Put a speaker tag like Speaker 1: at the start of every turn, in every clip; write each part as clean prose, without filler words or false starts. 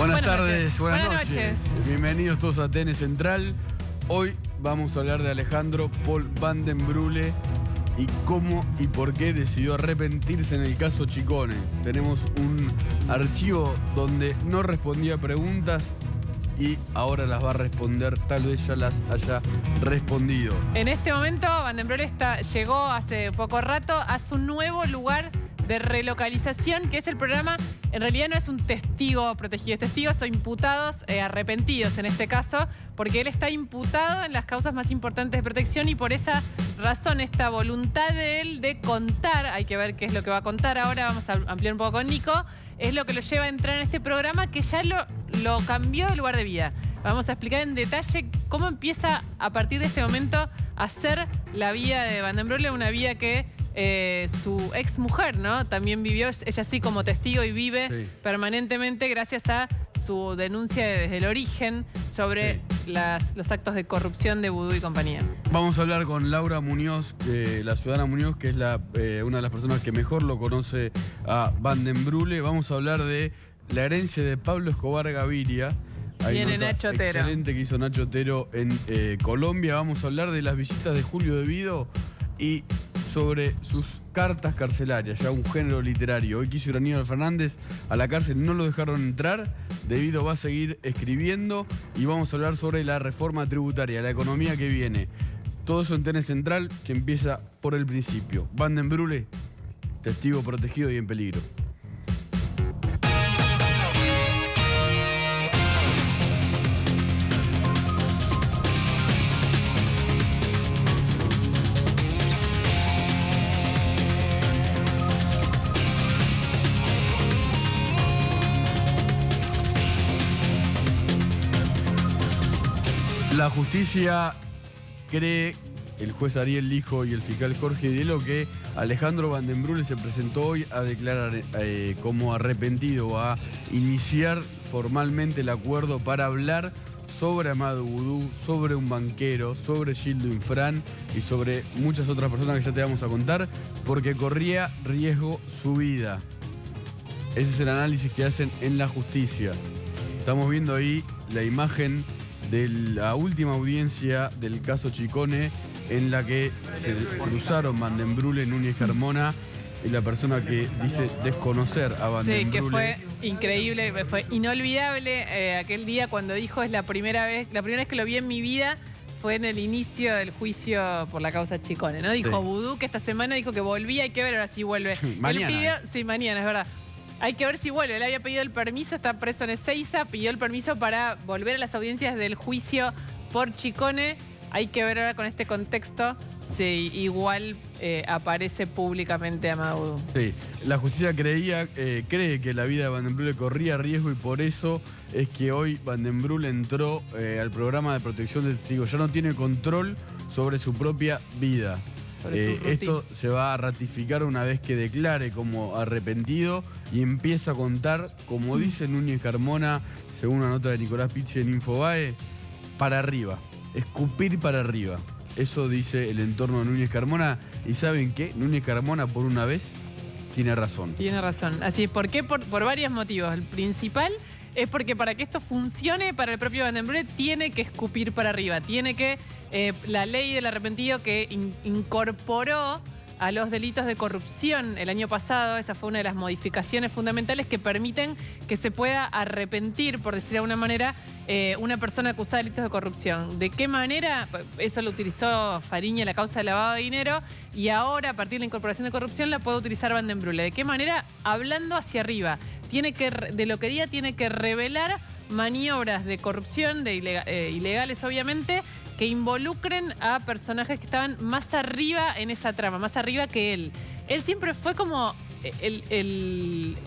Speaker 1: Buenas tardes, buenas noches. Bienvenidos todos a TN Central. Hoy vamos a hablar de Alejandro Paul van den Broele y cómo y por qué decidió arrepentirse en el caso Chicone. Tenemos un archivo donde no respondía preguntas y ahora las va a responder, tal vez ya las haya respondido.
Speaker 2: En este momento, van den Broele llegó hace poco rato a su nuevo lugar de relocalización, que es el programa. En realidad no es un testigo protegido, es testigos o imputados arrepentidos en este caso, porque él está imputado en las causas más importantes de protección y por esa razón esta voluntad de él de contar, hay que ver qué es lo que va a contar ahora, vamos a ampliar un poco con Nico, es lo que lo lleva a entrar en este programa que ya lo cambió de lugar de vida. Vamos a explicar en detalle cómo empieza a partir de este momento a ser la vida de van den Broele, una vida que su ex mujer, ¿no? También vivió, ella sí como testigo y vive permanentemente gracias a su denuncia desde el origen sobre los actos de corrupción de Vudú y compañía.
Speaker 1: Vamos a hablar con Laura Muñoz, la ciudadana Muñoz, que es una de las personas que mejor lo conoce a van den Broele. Vamos a hablar de la herencia de Pablo Escobar Gaviria.
Speaker 2: Viene Nacho Otero.
Speaker 1: Excelente que hizo Nacho Otero en Colombia. Vamos a hablar de las visitas de Julio De Vido y sobre sus cartas carcelarias, ya un género literario. Hoy quiso ir Aníbal Fernández a la cárcel, no lo dejaron entrar. De Vido va a seguir escribiendo y vamos a hablar sobre la reforma tributaria, la economía que viene. Todo eso en TN Central, que empieza por el principio. Van den Broele, testigo protegido y en peligro. La justicia cree, el juez Ariel Lijo y el fiscal Jorge Dielo, que Alejandro van den Broele se presentó hoy a declarar como arrepentido, a iniciar formalmente el acuerdo para hablar sobre Amado Vudú, sobre un banquero, sobre Gildo Infran y sobre muchas otras personas que ya te vamos a contar, porque corría riesgo su vida. Ese es el análisis que hacen en la justicia. Estamos viendo ahí la imagen de la última audiencia del caso Chicone, en la que se cruzaron van den Broele, Núñez Carmona y la persona que dice desconocer a van den Broele.
Speaker 2: Sí, que fue increíble, fue inolvidable aquel día cuando dijo es la primera vez que lo vi en mi vida fue en el inicio del juicio por la causa Chicone, ¿no? Dijo Vudú que esta semana dijo que volvía, hay que ver ahora si vuelve.
Speaker 1: Mañana.
Speaker 2: Sí, mañana, es verdad. Hay que ver si vuelve. Él había pedido el permiso, está preso en Ezeiza, pidió el permiso para volver a las audiencias del juicio por Chicone. Hay que ver ahora con este contexto si igual aparece públicamente Amado Vudú.
Speaker 1: Sí, la justicia cree que la vida de van den Broele corría riesgo y por eso es que hoy van den Broele entró al programa de protección de testigos. Ya no tiene control sobre su propia vida. Esto se va a ratificar una vez que declare como arrepentido y empieza a contar, como dice Núñez Carmona, según una nota de Nicolás Pizzi en Infobae, para arriba, escupir para arriba. Eso dice el entorno de Núñez Carmona. ¿Y saben qué? Núñez Carmona, por una vez, tiene razón.
Speaker 2: Tiene razón. Así, ¿por qué? Por varios motivos. El principal es porque para que esto funcione para el propio van den Broele tiene que escupir para arriba. Tiene que la ley del arrepentido que incorporó a los delitos de corrupción el año pasado, esa fue una de las modificaciones fundamentales que permiten que se pueda arrepentir, por decir de alguna manera, una persona acusada de delitos de corrupción. ¿De qué manera? Eso lo utilizó Fariña en la causa de lavado de dinero y ahora, a partir de la incorporación de corrupción, la puede utilizar van den Broele. ¿De qué manera? Hablando hacia arriba. De lo que diga tiene que revelar maniobras de corrupción, ilegales obviamente, que involucren a personajes que estaban más arriba en esa trama, más arriba que él. Él siempre fue como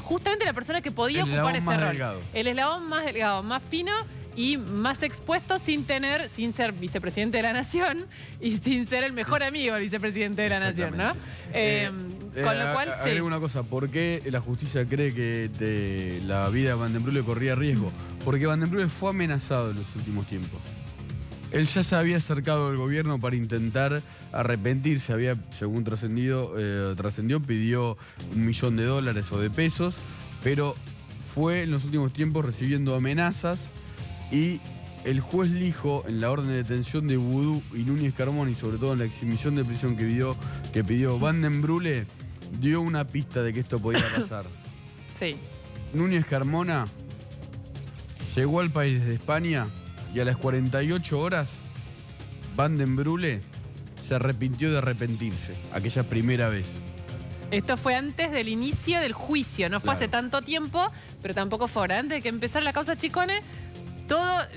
Speaker 2: justamente la persona que podía ocupar ese rol. Delgado. El eslabón más delgado, más fino y más expuesto sin ser vicepresidente de la Nación y sin ser el mejor amigo del vicepresidente de la Nación, ¿no? Con lo cual,
Speaker 1: agrego una cosa, ¿por qué la justicia cree que la vida de van den Broele corría riesgo? Porque van den Broele fue amenazado en los últimos tiempos. Él ya se había acercado al gobierno para intentar arrepentirse, según trascendió, pidió $1 millón o de pesos, pero fue en los últimos tiempos recibiendo amenazas y el juez Lijo, en la orden de detención de Vudú y Núñez Carmona y sobre todo en la exhibición de prisión que pidió Van den Brule, dio una pista de que esto podía pasar.
Speaker 2: Sí.
Speaker 1: Núñez Carmona llegó al país desde España y a las 48 horas Van den Brule se arrepintió de arrepentirse, aquella primera vez.
Speaker 2: Esto fue antes del inicio del juicio, no fue hace tanto tiempo, pero tampoco fue ahora. Antes de que empezara la causa Chicone, toda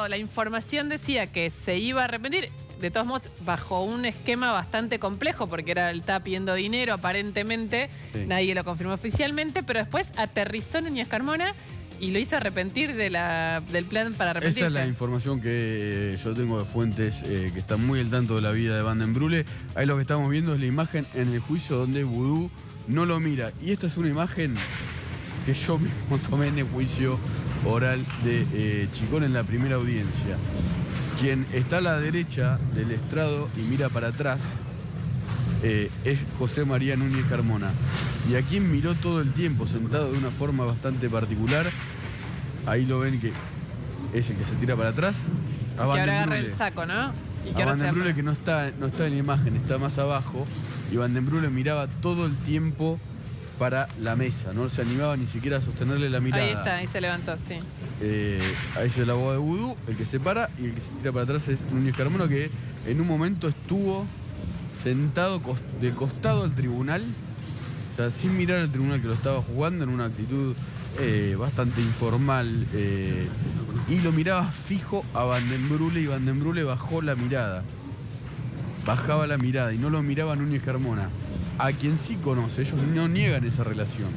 Speaker 2: la información decía que se iba a arrepentir. De todos modos, bajo un esquema bastante complejo, porque él estaba pidiendo dinero, aparentemente, nadie lo confirmó oficialmente, pero después aterrizó Núñez Carmona y lo hizo arrepentir del plan para arrepentirse.
Speaker 1: Esa es la información que yo tengo de fuentes que están muy al tanto de la vida de Van den Brule. Ahí lo que estamos viendo es la imagen en el juicio donde Vudú no lo mira. Y esta es una imagen que yo mismo tomé en el juicio oral de Chicone en la primera audiencia. Quien está a la derecha del estrado y mira para atrás es José María Núñez Carmona. Y a quien miró todo el tiempo, sentado de una forma bastante particular, ahí lo ven que es el que se tira para atrás. A
Speaker 2: que ahora agarra el saco, ¿no? Y que
Speaker 1: a Van den Brule que no está en la imagen, está más abajo. Y Van den Brule miraba todo el tiempo para la mesa, no se animaba ni siquiera a sostenerle la mirada.
Speaker 2: Ahí está, ahí se levantó, sí.
Speaker 1: Ahí es el abogado de Vudú, el que se para, y el que se tira para atrás es Núñez Carmona, que en un momento estuvo sentado de costado al tribunal, o sea, sin mirar al tribunal que lo estaba jugando, en una actitud bastante informal, y lo miraba fijo a Van den Brule, y Van den Brule bajaba la mirada, y no lo miraba a Núñez Carmona, a quien sí conoce. Ellos no niegan esa relación.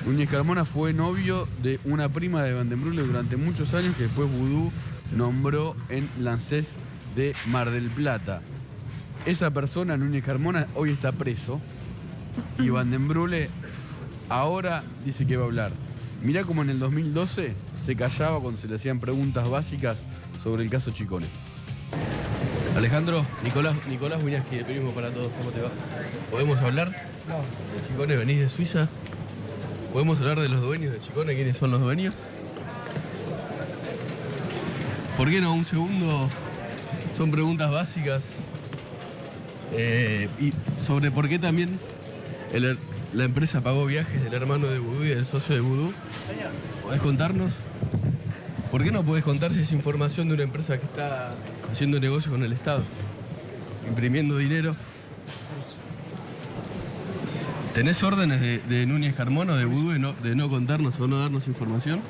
Speaker 1: Núñez Carmona fue novio de una prima de Van den Brule durante muchos años, que después Vudú nombró en Lancés de Mar del Plata. Esa persona, Núñez Carmona, hoy está preso y Van den Brule ahora dice que va a hablar. Mirá cómo en el 2012 se callaba cuando se le hacían preguntas básicas sobre el caso Chicone.
Speaker 3: Alejandro, Nicolás Buñaski de Periodismo para Todos, ¿cómo te va? ¿Podemos hablar?
Speaker 4: No.
Speaker 3: ¿De Chicone venís de Suiza? ¿Podemos hablar de los dueños de Chicone? ¿Quiénes son los dueños? ¿Por qué no? Un segundo. Son preguntas básicas. Y sobre por qué también la empresa pagó viajes del hermano de Vudú y del socio de Vudú. ¿Podés contarnos? ¿Por qué no podés contar si es información de una empresa que está haciendo negocio con el Estado? Imprimiendo dinero. ¿Tenés órdenes de Núñez Carmona o de Vudú de no contarnos o no darnos información?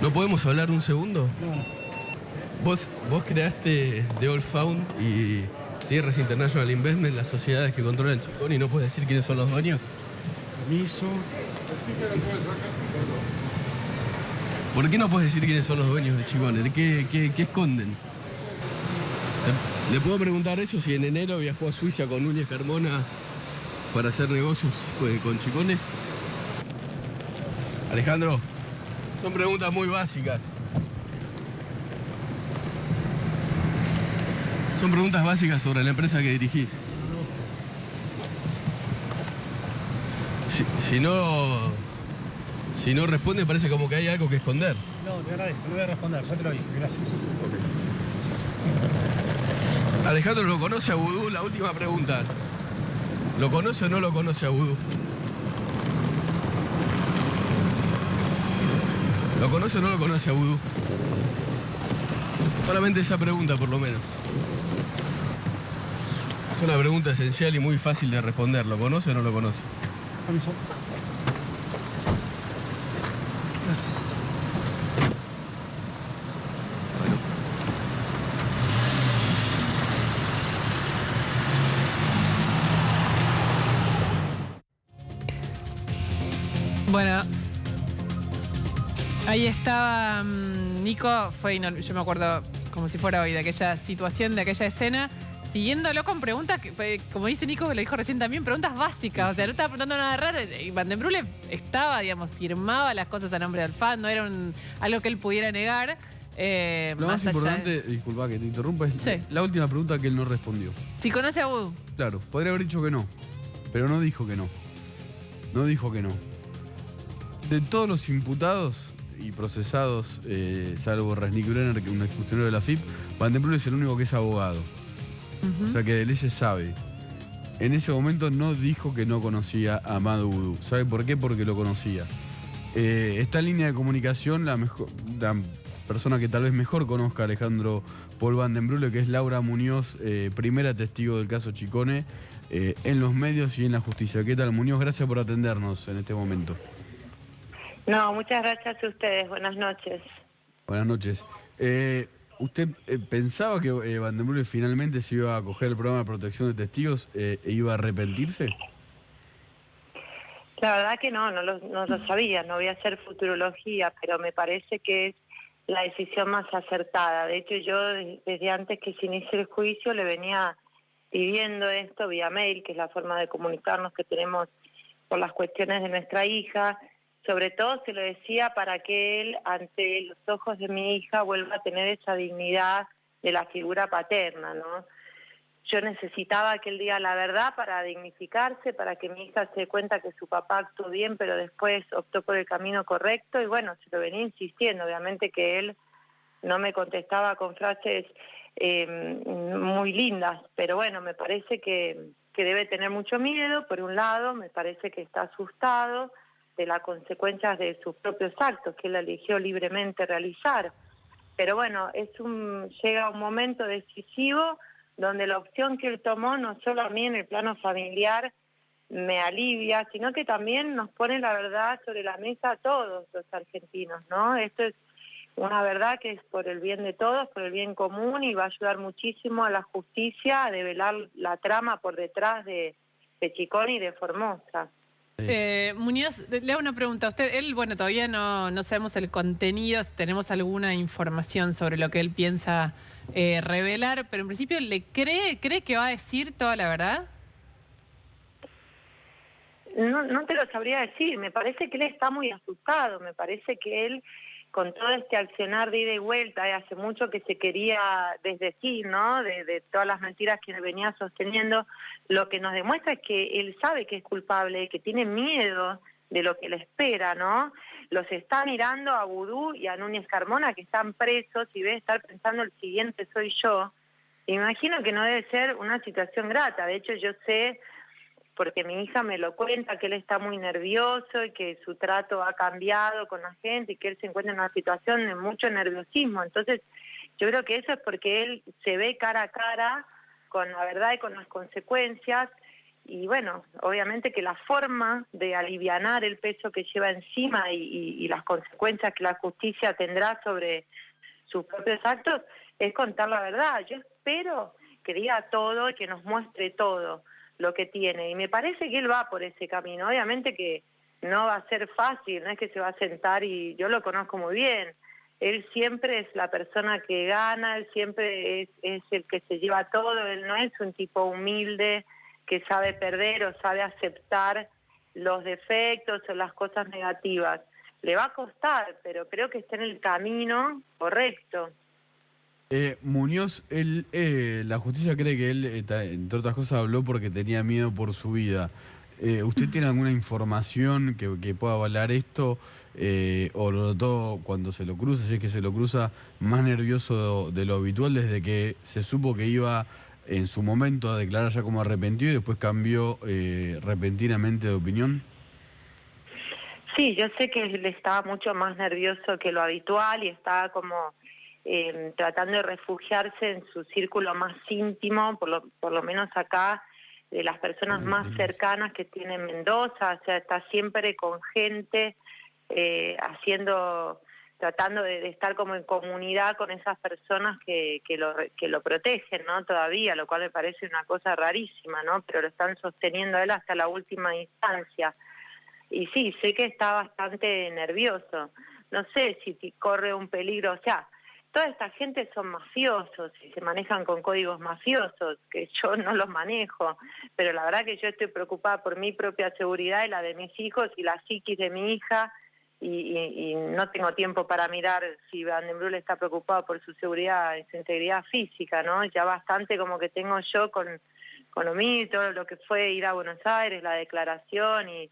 Speaker 3: ¿No podemos hablar un segundo? Vos creaste The Old Found y Tierras International Investment, las sociedades que controlan Chicone, y no puedes decir quiénes son los dueños.
Speaker 4: Permiso.
Speaker 3: ¿Por qué no puedes decir quiénes son los dueños de Chicone? ¿Qué esconden? ¿Le puedo preguntar eso si en enero viajó a Suiza con Núñez Carmona para hacer negocios con Chicone? Alejandro, son preguntas muy básicas. Son preguntas básicas sobre la empresa que dirigís. Si no responde, parece como que hay algo que esconder.
Speaker 4: No, te agradezco, no voy a responder, ya te lo dije, gracias.
Speaker 3: Okay. Alejandro, ¿lo conoce a Vudú? La última pregunta. ¿Lo conoce o no lo conoce a Vudú? ¿Lo conoce o no lo conoce a Vudú? Solamente esa pregunta, por lo menos. Es una pregunta esencial y muy fácil de responder. ¿Lo conoce o no lo conoce?
Speaker 4: Permiso. Gracias.
Speaker 2: Bueno, ahí estaba Nico, yo me acuerdo como si fuera hoy de aquella situación, de aquella escena, siguiéndolo con preguntas, que, como dice Nico, que lo dijo recién también, preguntas básicas. O sea, no estaba preguntando nada raro. Y Van den Brule estaba, digamos, firmaba las cosas a nombre del FAN, no era algo que él pudiera negar.
Speaker 1: Lo más importante, disculpa que te interrumpa, es la última pregunta que él no respondió.
Speaker 2: Si conoce a Vudú.
Speaker 1: Claro, podría haber dicho que no. pero no dijo que no. No dijo que no. De todos los imputados y procesados, salvo Resnick Brenner, que es un exfuncionario de la FIP, Van den Broek es el único que es abogado. O sea que de leyes sabe. En ese momento no dijo que no conocía a Amadou Oudou. ¿Sabe por qué? Porque lo conocía. Esta línea de comunicación, la persona que tal vez mejor conozca a Alejandro Paul Van den Broek, que es Laura Muñoz, primera testigo del caso Chicone, en los medios y en la justicia. ¿Qué tal, Muñoz? Gracias por atendernos en este momento.
Speaker 5: No, muchas gracias a ustedes. Buenas noches.
Speaker 1: Buenas noches. ¿Usted pensaba que Van den Broek finalmente se iba a acoger el programa de protección de testigos e iba a arrepentirse?
Speaker 5: La verdad que no lo sabía, no voy a hacer futurología, pero me parece que es la decisión más acertada. De hecho, yo desde antes que se inicie el juicio le venía pidiendo esto vía mail, que es la forma de comunicarnos que tenemos por las cuestiones de nuestra hija. Sobre todo se lo decía para que él, ante los ojos de mi hija, vuelva a tener esa dignidad de la figura paterna, ¿no? Yo necesitaba que él diga la verdad para dignificarse, para que mi hija se dé cuenta que su papá actuó bien, pero después optó por el camino correcto, y bueno, se lo venía insistiendo. Obviamente que él no me contestaba con frases muy lindas, pero bueno, me parece que debe tener mucho miedo. Por un lado, me parece que está asustado de las consecuencias de sus propios actos que él eligió libremente realizar. Pero bueno, llega un momento decisivo donde la opción que él tomó, no solo a mí en el plano familiar me alivia, sino que también nos pone la verdad sobre la mesa a todos los argentinos, ¿no? Esto es una verdad que es por el bien de todos, por el bien común, y va a ayudar muchísimo a la justicia a develar la trama por detrás de Chicone y de Formosa.
Speaker 2: Muñoz, le hago una pregunta a usted. Él, bueno, todavía no sabemos el contenido, si tenemos alguna información sobre lo que él piensa revelar, pero en principio, ¿le cree que va a decir toda la verdad?
Speaker 5: No te lo sabría decir. Me parece que él está muy asustado. Me parece que él, con todo este accionar de ida y vuelta, hace mucho que se quería desdecir, ¿no? De todas las mentiras que venía sosteniendo, lo que nos demuestra es que él sabe que es culpable, que tiene miedo de lo que le espera, ¿no? Los está mirando a Oudou y a Núñez Carmona, que están presos, y debe estar pensando el siguiente soy yo. Imagino que no debe ser una situación grata. De hecho, yo sé, porque mi hija me lo cuenta, que él está muy nervioso y que su trato ha cambiado con la gente y que él se encuentra en una situación de mucho nerviosismo. Entonces, yo creo que eso es porque él se ve cara a cara con la verdad y con las consecuencias. Y bueno, obviamente que la forma de alivianar el peso que lleva encima y las consecuencias que la justicia tendrá sobre sus propios actos es contar la verdad. Yo espero que diga todo y que nos muestre todo lo que tiene, y me parece que él va por ese camino. Obviamente que no va a ser fácil, no es que se va a sentar, y yo lo conozco muy bien. Él siempre es la persona que gana, él siempre es el que se lleva todo. Él no es un tipo humilde que sabe perder o sabe aceptar los defectos o las cosas negativas. Le va a costar, pero creo que está en el camino correcto.
Speaker 1: Muñoz, la justicia cree que él, entre otras cosas, habló porque tenía miedo por su vida. ¿Usted tiene alguna información que pueda avalar esto? ¿O lo notó cuando se lo cruza, si es que se lo cruza, más nervioso de lo habitual desde que se supo que iba en su momento a declarar ya como arrepentido y después cambió repentinamente de opinión?
Speaker 5: Sí, yo sé que él estaba mucho más nervioso que lo habitual y estaba como tratando de refugiarse en su círculo más íntimo, por lo menos acá, de las personas más cercanas que tiene Mendoza. O sea, está siempre con gente, tratando de estar como en comunidad con esas personas que lo protegen, ¿no? Todavía, lo cual me parece una cosa rarísima, ¿no? Pero lo están sosteniendo a él hasta la última instancia. Y sí, sé que está bastante nervioso. No sé si corre un peligro, o sea, toda esta gente son mafiosos y se manejan con códigos mafiosos, que yo no los manejo, pero la verdad que yo estoy preocupada por mi propia seguridad y la de mis hijos y la psiquis de mi hija, y no tengo tiempo para mirar si Van den Brule está preocupado por su seguridad y su integridad física, ¿no? Ya bastante como que tengo yo con lo mío, todo lo que fue ir a Buenos Aires, la declaración, y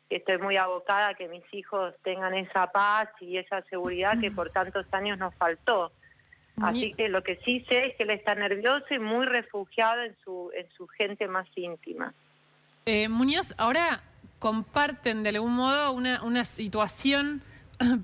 Speaker 5: estoy muy abocada a que mis hijos tengan esa paz y esa seguridad que por tantos años nos faltó. Así que lo que sí sé es que él está nervioso y muy refugiado en su gente más íntima.
Speaker 2: Muñoz, ahora comparten de algún modo una situación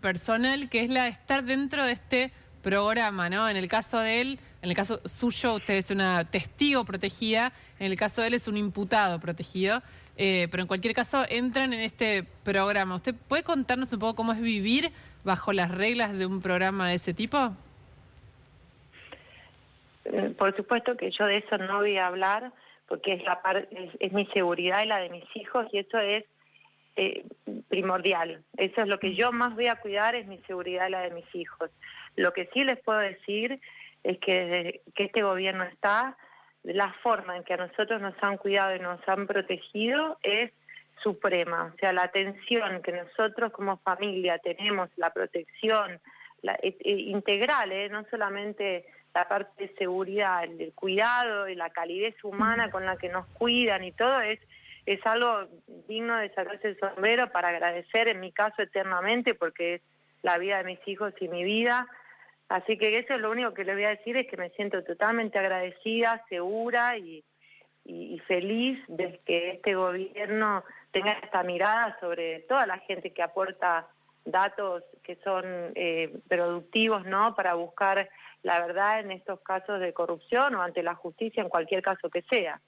Speaker 2: personal que es la de estar dentro de este programa, ¿no? En el caso de él, en el caso suyo, usted es una testigo protegida, en el caso de él es un imputado protegido, pero en cualquier caso entran en este programa. ¿Usted puede contarnos un poco cómo es vivir bajo las reglas de un programa de ese tipo?
Speaker 5: Por supuesto que yo de eso no voy a hablar, porque es mi seguridad y la de mis hijos, y eso es primordial. Eso es lo que yo más voy a cuidar, es mi seguridad y la de mis hijos. Lo que sí les puedo decir es que desde que este gobierno está, la forma en que a nosotros nos han cuidado y nos han protegido es suprema. O sea, la atención que nosotros como familia tenemos, la protección integral, no solamente la parte de seguridad, el cuidado y la calidez humana con la que nos cuidan y todo es algo digno de sacarse el sombrero para agradecer, en mi caso eternamente, porque es la vida de mis hijos y mi vida. Así que eso es lo único que les voy a decir, es que me siento totalmente agradecida, segura y feliz de que este gobierno tenga esta mirada sobre toda la gente que aporta datos que son productivos, ¿no?, para buscar la verdad en estos casos de corrupción o ante la justicia, en cualquier caso que sea.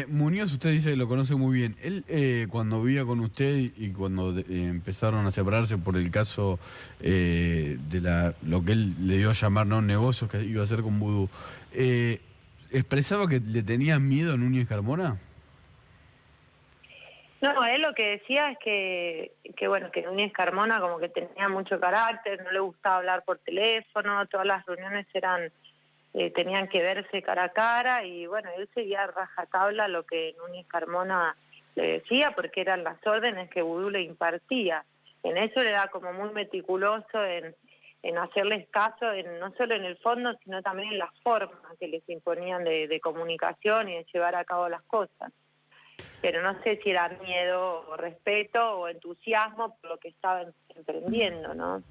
Speaker 1: Muñoz, usted dice que lo conoce muy bien. Él, cuando vivía con usted y cuando empezaron a separarse por el caso de lo que él le dio a llamar, ¿no?, negocios que iba a hacer con Vudú, ¿expresaba que le tenía miedo a Núñez Carmona?
Speaker 5: No, él lo que decía es que bueno, que Núñez Carmona como que tenía mucho carácter, no le gustaba hablar por teléfono, todas las reuniones tenían que verse cara a cara, y bueno, él seguía a rajatabla lo que Núñez Carmona le decía, porque eran las órdenes que Vudú le impartía. En eso le era como muy meticuloso en hacerles caso, no solo en el fondo, sino también en las formas que les imponían de comunicación y de llevar a cabo las cosas. Pero no sé si era miedo o respeto o entusiasmo por lo que estaba emprendiendo, ¿no?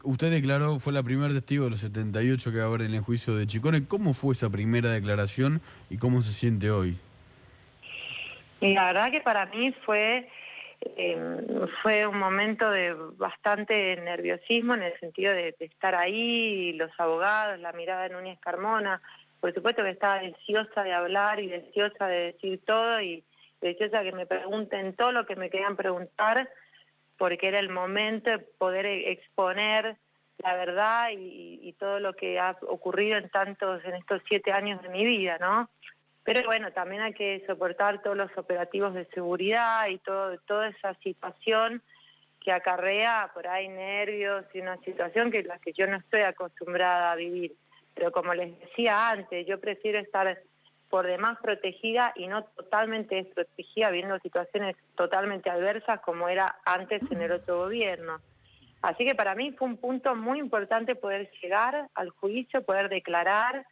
Speaker 1: Usted declaró, fue la primera testigo de los 78 que va a haber en el juicio de Chicone. ¿Cómo fue esa primera declaración y cómo se siente hoy?
Speaker 5: Y la verdad que para mí fue un momento de bastante nerviosismo, en el sentido de estar ahí, los abogados, la mirada de Núñez Carmona. Por supuesto que estaba deseosa de hablar y deseosa de decir todo y deseosa que me pregunten todo lo que me querían preguntar, porque era el momento de poder exponer la verdad y todo lo que ha ocurrido en estos 7 años de mi vida, ¿no? Pero bueno, también hay que soportar todos los operativos de seguridad y toda esa situación que acarrea por ahí nervios y una situación que la que yo no estoy acostumbrada a vivir. Pero como les decía antes, yo prefiero estar por demás protegida y no totalmente desprotegida, viendo situaciones totalmente adversas como era antes en el otro gobierno. Así que para mí fue un punto muy importante poder llegar al juicio, poder declarar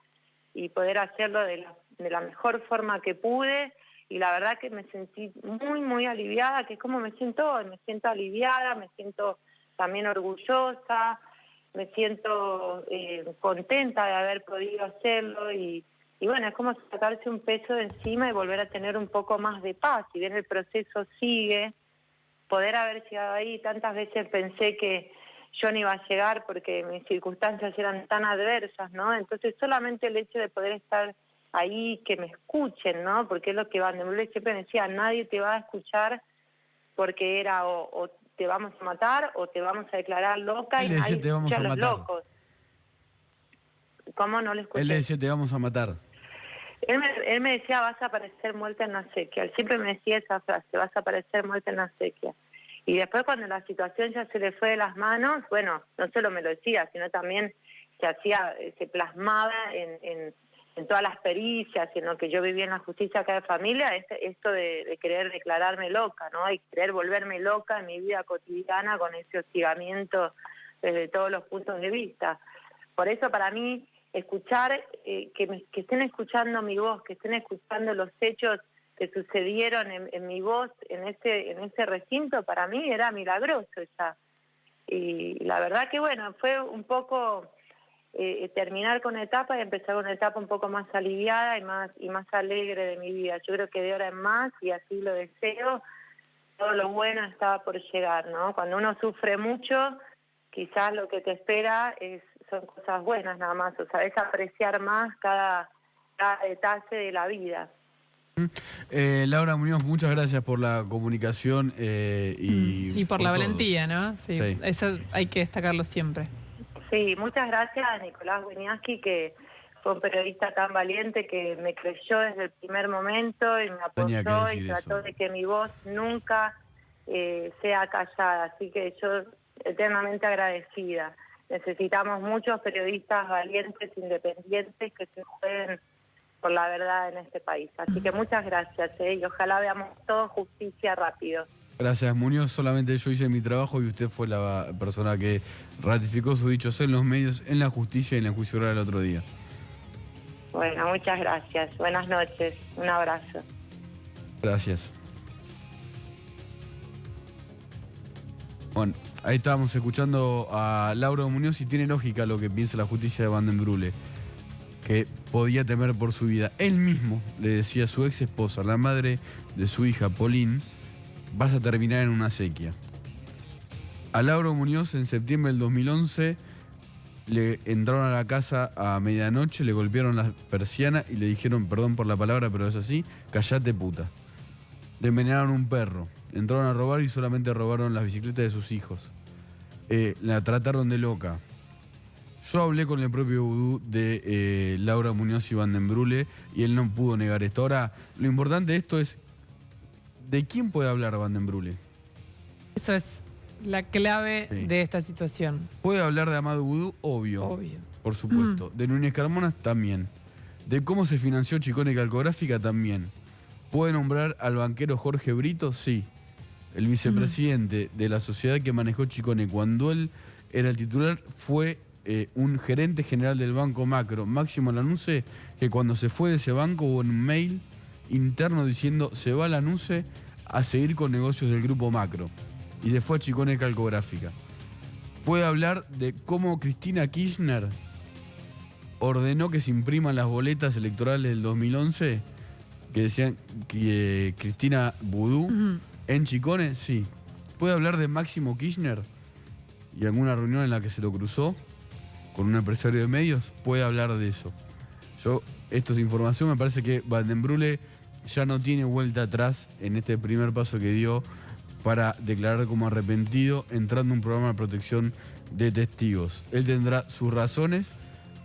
Speaker 5: y poder hacerlo de la mejor forma que pude. Y la verdad que me sentí muy, muy aliviada, que es como me siento hoy. Me siento aliviada, me siento también orgullosa, me siento contenta de haber podido hacerlo y bueno, es como sacarse un peso de encima y volver a tener un poco más de paz. Si bien el proceso sigue, poder haber llegado ahí, tantas veces pensé que yo no iba a llegar porque mis circunstancias eran tan adversas, ¿no? Entonces solamente el hecho de poder estar ahí, que me escuchen, ¿no? Porque es lo que Van den Brule siempre me decía, nadie te va a escuchar porque era o te vamos a matar o te vamos a declarar loca.
Speaker 1: Él le decía, te vamos a matar.
Speaker 5: Locos. ¿Cómo no le escuché?
Speaker 1: Él le decía, te vamos a matar.
Speaker 5: Él me decía, vas a aparecer muerta en la sequía. Él siempre me decía esa frase, vas a aparecer muerta en la sequía. Y después cuando la situación ya se le fue de las manos, bueno, no solo me lo decía, sino también se plasmaba en todas las pericias, en lo que yo viví en la justicia acá de familia, es esto de querer declararme loca, ¿no? Y querer volverme loca en mi vida cotidiana con ese hostigamiento desde todos los puntos de vista. Por eso para mí, escuchar, que estén escuchando mi voz, que estén escuchando los hechos que sucedieron en mi voz, en ese recinto, para mí era milagroso ya. Y la verdad que bueno, fue un poco terminar con una etapa y empezar con una etapa un poco más aliviada y más alegre de mi vida. Yo creo que de ahora en más, y así lo deseo, todo lo bueno estaba por llegar, ¿no? Cuando uno sufre mucho, quizás lo que te espera son cosas buenas nada más, o sabes apreciar más cada detalle de la vida.
Speaker 1: Laura Muñoz, muchas gracias por la comunicación
Speaker 2: y por la
Speaker 1: todo.
Speaker 2: valentía, ¿no? Sí,
Speaker 1: Sí.
Speaker 2: Eso hay que destacarlo siempre.
Speaker 5: Sí, muchas gracias a Nicolás Wieniawski, que fue un periodista tan valiente que me creyó desde el primer momento y me
Speaker 1: Tenía que
Speaker 5: apoyó
Speaker 1: decir
Speaker 5: y trató
Speaker 1: eso.
Speaker 5: de que mi voz nunca sea callada. Así que yo eternamente agradecida. Necesitamos muchos periodistas valientes, independientes, que se jueguen por la verdad en este país. Así que muchas gracias, y ojalá veamos todo justicia rápido.
Speaker 1: Gracias, Muñoz. Solamente yo hice mi trabajo y usted fue la persona que ratificó sus dichos en los medios, en la justicia y en el juicio oral el otro día.
Speaker 5: Bueno, muchas gracias. Buenas noches. Un abrazo.
Speaker 1: Gracias. Bueno, ahí estábamos escuchando a Laura Muñoz y tiene lógica lo que piensa la justicia de Van den Brule, que podía temer por su vida. Él mismo le decía a su ex esposa, la madre de su hija, Pauline, vas a terminar en una sequía. A Laura Muñoz en septiembre del 2011 le entraron a la casa a medianoche, le golpearon la persiana y le dijeron, perdón por la palabra, pero es así, callate puta. Le envenenaron un perro, entraron a robar y solamente robaron las bicicletas de sus hijos. La trataron de loca. Yo hablé con el propio vudú de Laura Muñoz y Van den Brule y él no pudo negar esto. Ahora, lo importante de esto es, ¿de quién puede hablar Van den Brule?
Speaker 2: Eso es la clave
Speaker 1: Sí.
Speaker 2: de esta situación.
Speaker 1: Puede hablar de Amado Vudú, obvio.
Speaker 2: Obvio.
Speaker 1: Por supuesto. De Núñez Carmona, también. De cómo se financió Chicone Calcográfica, también. ¿Puede nombrar al banquero Jorge Brito? Sí. El vicepresidente de la sociedad que manejó Chicone cuando él era el titular fue un gerente general del Banco Macro, Máximo Lanuse, que cuando se fue de ese banco hubo un mail interno diciendo se va Lanuse a seguir con negocios del Grupo Macro. Y se fue a Chicone Calcográfica. Puede hablar de cómo Cristina Kirchner ordenó que se impriman las boletas electorales del 2011, que decían que Cristina Vudú en Chicone, sí. Puede hablar de Máximo Kirchner y alguna reunión en la que se lo cruzó con un empresario de medios, puede hablar de eso. Esto es información, me parece que Van den Brule ya no tiene vuelta atrás en este primer paso que dio para declarar como arrepentido entrando a un programa de protección de testigos. Él tendrá sus razones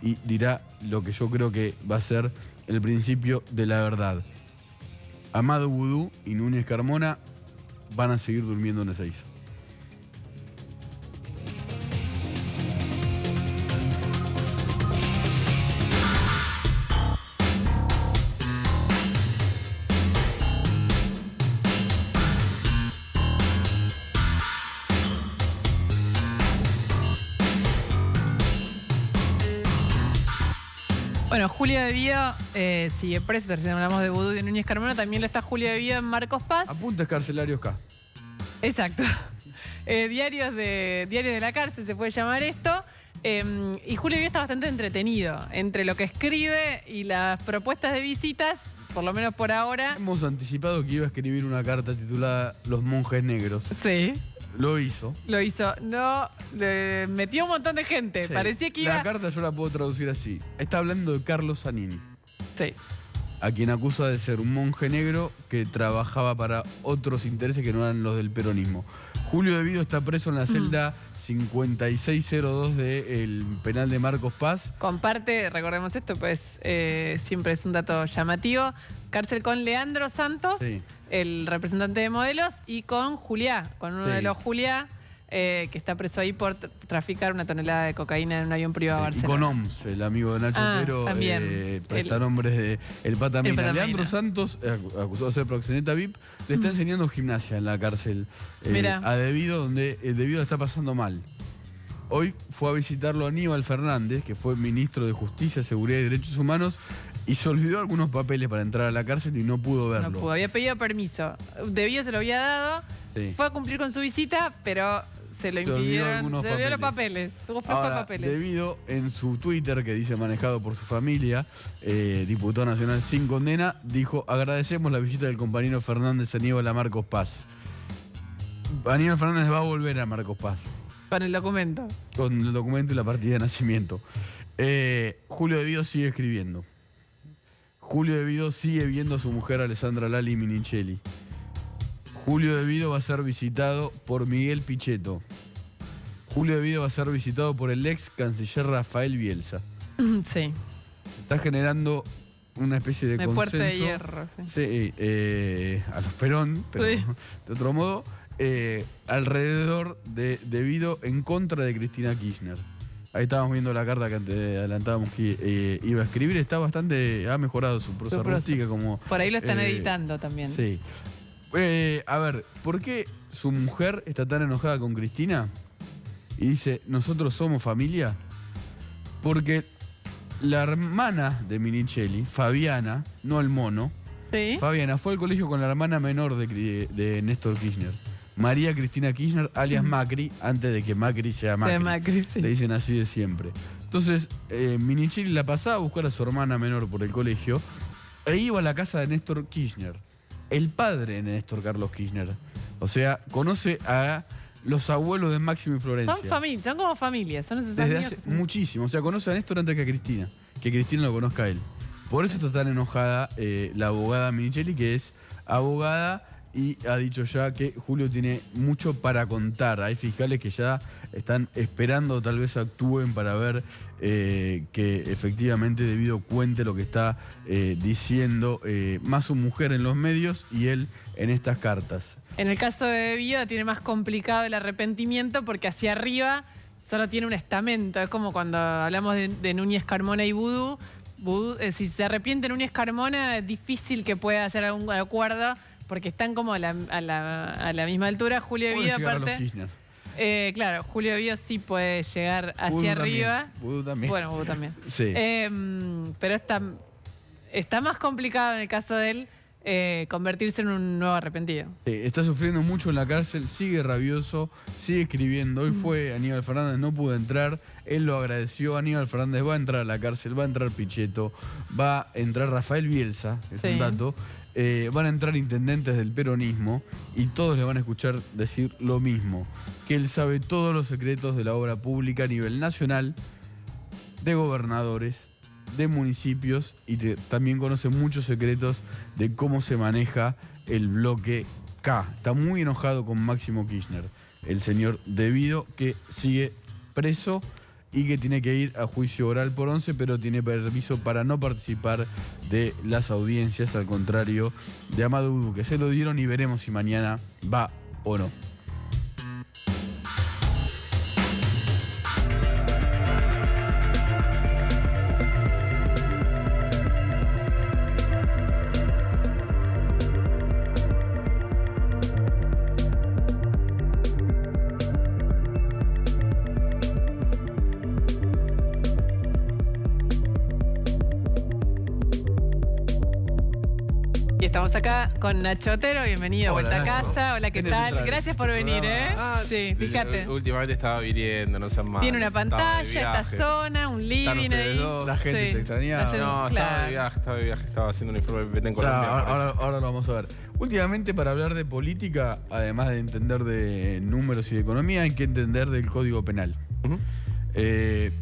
Speaker 1: y dirá lo que yo creo que va a ser el principio de la verdad. Amado Vudú y Núñez Carmona van a seguir durmiendo en Ezeiza.
Speaker 2: Bueno, Julia de Vida sigue presa, recién hablamos de Vudú y de Núñez Carmona, también está Julia de Vida en Marcos Paz.
Speaker 1: Apuntes carcelarios K.
Speaker 2: Exacto. Diarios de la cárcel se puede llamar esto. Y Julio de Vida está bastante entretenido entre lo que escribe y las propuestas de visitas, por lo menos por ahora.
Speaker 1: Hemos anticipado que iba a escribir una carta titulada Los monjes negros.
Speaker 2: Sí.
Speaker 1: Lo hizo.
Speaker 2: Lo hizo. No, metió un montón de gente.
Speaker 1: Sí.
Speaker 2: Parecía que iba...
Speaker 1: La carta yo la puedo traducir así. Está hablando de Carlos Zanini,
Speaker 2: Sí.
Speaker 1: a quien acusa de ser un monje negro que trabajaba para otros intereses que no eran los del peronismo. Julio de Vido está preso en la celda 5602 del penal de Marcos Paz.
Speaker 2: Comparte, recordemos esto, pues siempre es un dato llamativo. Cárcel con Leandro Santos,
Speaker 1: Sí.
Speaker 2: el representante de modelos, y con Juliá, con uno
Speaker 1: Sí.
Speaker 2: de los Juliá que está preso ahí por traficar 1 tonelada de cocaína en un avión privado a
Speaker 1: Y
Speaker 2: Barcelona.
Speaker 1: con OMS, el amigo de Nacho Otero,
Speaker 2: también.
Speaker 1: prestanombres de El Pata Mina.
Speaker 2: Pata
Speaker 1: Leandro
Speaker 2: Mina.
Speaker 1: Santos, acusado de ser proxeneta VIP, le está enseñando gimnasia en la cárcel
Speaker 2: Mirá.
Speaker 1: a Debido, donde Debido la está pasando mal. Hoy fue a visitarlo Aníbal Fernández, que fue ministro de Justicia, Seguridad y Derechos Humanos, y se olvidó algunos papeles para entrar a la cárcel y no pudo verlo.
Speaker 2: No pudo, había pedido permiso. Debido se lo había dado,
Speaker 1: Sí.
Speaker 2: fue a cumplir con su visita, pero se lo
Speaker 1: Se olvidó
Speaker 2: impidieron.
Speaker 1: algunos
Speaker 2: Se olvidó los papeles. Tuvo flojo de
Speaker 1: Ahora,
Speaker 2: papeles.
Speaker 1: Debido en su Twitter, que dice manejado por su familia, diputado nacional sin condena, dijo: agradecemos la visita del compañero Fernández Aníbal a Marcos Paz. Aníbal Fernández va a volver a Marcos Paz,
Speaker 2: Con el documento.
Speaker 1: con el documento y la partida de nacimiento. Julio Debido sigue escribiendo. Julio Debido sigue viendo a su mujer Alessandra Lali Minichelli. Julio Debido va a ser visitado por Miguel Pichetto. Julio Debido va a ser visitado por el ex canciller Rafael Bielsa.
Speaker 2: Sí.
Speaker 1: Está generando una especie de
Speaker 2: De
Speaker 1: consenso.
Speaker 2: puerta de hierro. Sí.
Speaker 1: Sí, a los Perón, pero
Speaker 2: Sí.
Speaker 1: de otro modo, alrededor de Debido en contra de Cristina Kirchner. Ahí estábamos viendo la carta que adelantábamos que iba a escribir. Está bastante, ha mejorado su prosa rústica como...
Speaker 2: Por ahí lo están editando también.
Speaker 1: Sí. A ver, ¿por qué su mujer está tan enojada con Cristina? Y dice, nosotros somos familia. Porque la hermana de Minichelli, Fabiana, no el mono,
Speaker 2: Sí.
Speaker 1: Fabiana fue al colegio con la hermana menor de Néstor Kirchner. María Cristina Kirchner, alias Macri, antes de que Macri sea Macri.
Speaker 2: Sea Macri, sí.
Speaker 1: Le dicen así de siempre. Entonces, Minichelli la pasaba a buscar a su hermana menor por el colegio e iba a la casa de Néstor Kirchner, el padre de Néstor Carlos Kirchner. O sea, conoce a los abuelos de Máximo y Florencia.
Speaker 2: Son como familias, son esos
Speaker 1: Desde
Speaker 2: amigos
Speaker 1: hace
Speaker 2: que son-
Speaker 1: muchísimo. O sea, conoce a Néstor antes que a Cristina. Que Cristina lo conozca a él. Por eso está tan enojada la abogada Minichelli, que es abogada y ha dicho ya que Julio tiene mucho para contar. Hay fiscales que ya están esperando, tal vez actúen para ver que efectivamente Debido cuente lo que está diciendo más su mujer en los medios y él en estas cartas.
Speaker 2: En el caso de Debido tiene más complicado el arrepentimiento porque hacia arriba solo tiene un estamento. Es como cuando hablamos de Núñez Carmona y Vudú. Si se arrepiente Núñez Carmona, es difícil que pueda hacer algún acuerdo porque están como a la misma altura. Julio
Speaker 1: Puede
Speaker 2: Debido,
Speaker 1: llegar a los
Speaker 2: aparte.
Speaker 1: Kirchner.
Speaker 2: Claro, Julio Debido sí puede llegar hacia
Speaker 1: Vudú
Speaker 2: arriba.
Speaker 1: también. Vudú también.
Speaker 2: Bueno, Vudú también.
Speaker 1: Sí.
Speaker 2: Pero está más complicado en el caso de él convertirse en un nuevo arrepentido.
Speaker 1: Sí, está sufriendo mucho en la cárcel, sigue rabioso, sigue escribiendo. Hoy fue Aníbal Fernández, no pudo entrar, él lo agradeció. Aníbal Fernández va a entrar a la cárcel, va a entrar Pichetto, va a entrar Rafael Bielsa, que es
Speaker 2: Sí.
Speaker 1: un dato. Van a entrar intendentes del peronismo y todos le van a escuchar decir lo mismo, que él sabe todos los secretos de la obra pública a nivel nacional, de gobernadores, de municipios y también conoce muchos secretos de cómo se maneja el bloque K. Está muy enojado con Máximo Kirchner, el señor Debido, que sigue preso y que tiene que ir a juicio oral por 11, pero tiene permiso para no participar de las audiencias, al contrario de Amado Vudú, que se lo dieron y veremos si mañana va o no.
Speaker 2: Y estamos acá con Nacho Otero, bienvenido
Speaker 1: Hola,
Speaker 2: a Vuelta a
Speaker 1: Nacho.
Speaker 2: Casa. Hola, ¿qué
Speaker 1: Tenés
Speaker 2: tal?
Speaker 1: entrada
Speaker 2: Gracias
Speaker 1: en
Speaker 2: por
Speaker 1: este
Speaker 2: venir,
Speaker 1: programa.
Speaker 2: Sí, fíjate.
Speaker 6: Últimamente estaba viniendo, no sean malos.
Speaker 2: Tiene una
Speaker 6: estaba de
Speaker 2: pantalla, esta
Speaker 6: viaje.
Speaker 2: zona, un living
Speaker 6: ustedes
Speaker 2: ahí.
Speaker 6: dos.
Speaker 1: La gente te extrañaba.
Speaker 2: Hace-
Speaker 6: No,
Speaker 2: claro.
Speaker 6: estaba de viaje, estaba haciendo un informe de PPT en Colombia.
Speaker 1: Claro,
Speaker 6: por eso.
Speaker 1: ahora lo vamos a ver. Últimamente, para hablar de política, además de entender de números y de economía, hay que entender del Código Penal.
Speaker 6: Ujú.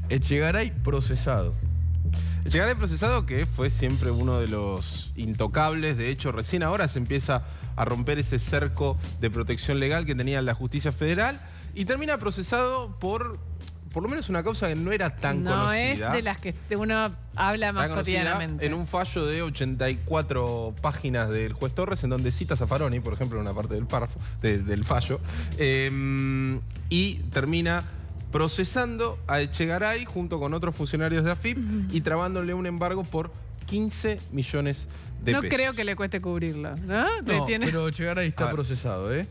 Speaker 1: Echegaray procesado.
Speaker 6: Echegaray procesado, que fue siempre uno de los intocables. De hecho, recién ahora se empieza a romper ese cerco de protección legal que tenía la justicia federal y termina procesado por por lo menos una causa que no era tan
Speaker 2: No
Speaker 6: conocida.
Speaker 2: es de las que uno habla más
Speaker 6: Tan conocida
Speaker 2: cotidianamente.
Speaker 6: en un fallo de 84 páginas del juez Torres, en donde cita a Zaffaroni, por ejemplo, en una parte del párrafo, del fallo, y termina procesando a Echegaray junto con otros funcionarios de AFIP y trabándole un embargo por 15 millones de
Speaker 2: No
Speaker 6: pesos.
Speaker 2: creo que le cueste cubrirlo, ¿no? Le
Speaker 1: No,
Speaker 2: tiene-
Speaker 1: pero Echegaray
Speaker 6: A
Speaker 1: está
Speaker 6: ver.
Speaker 1: procesado, ¿eh?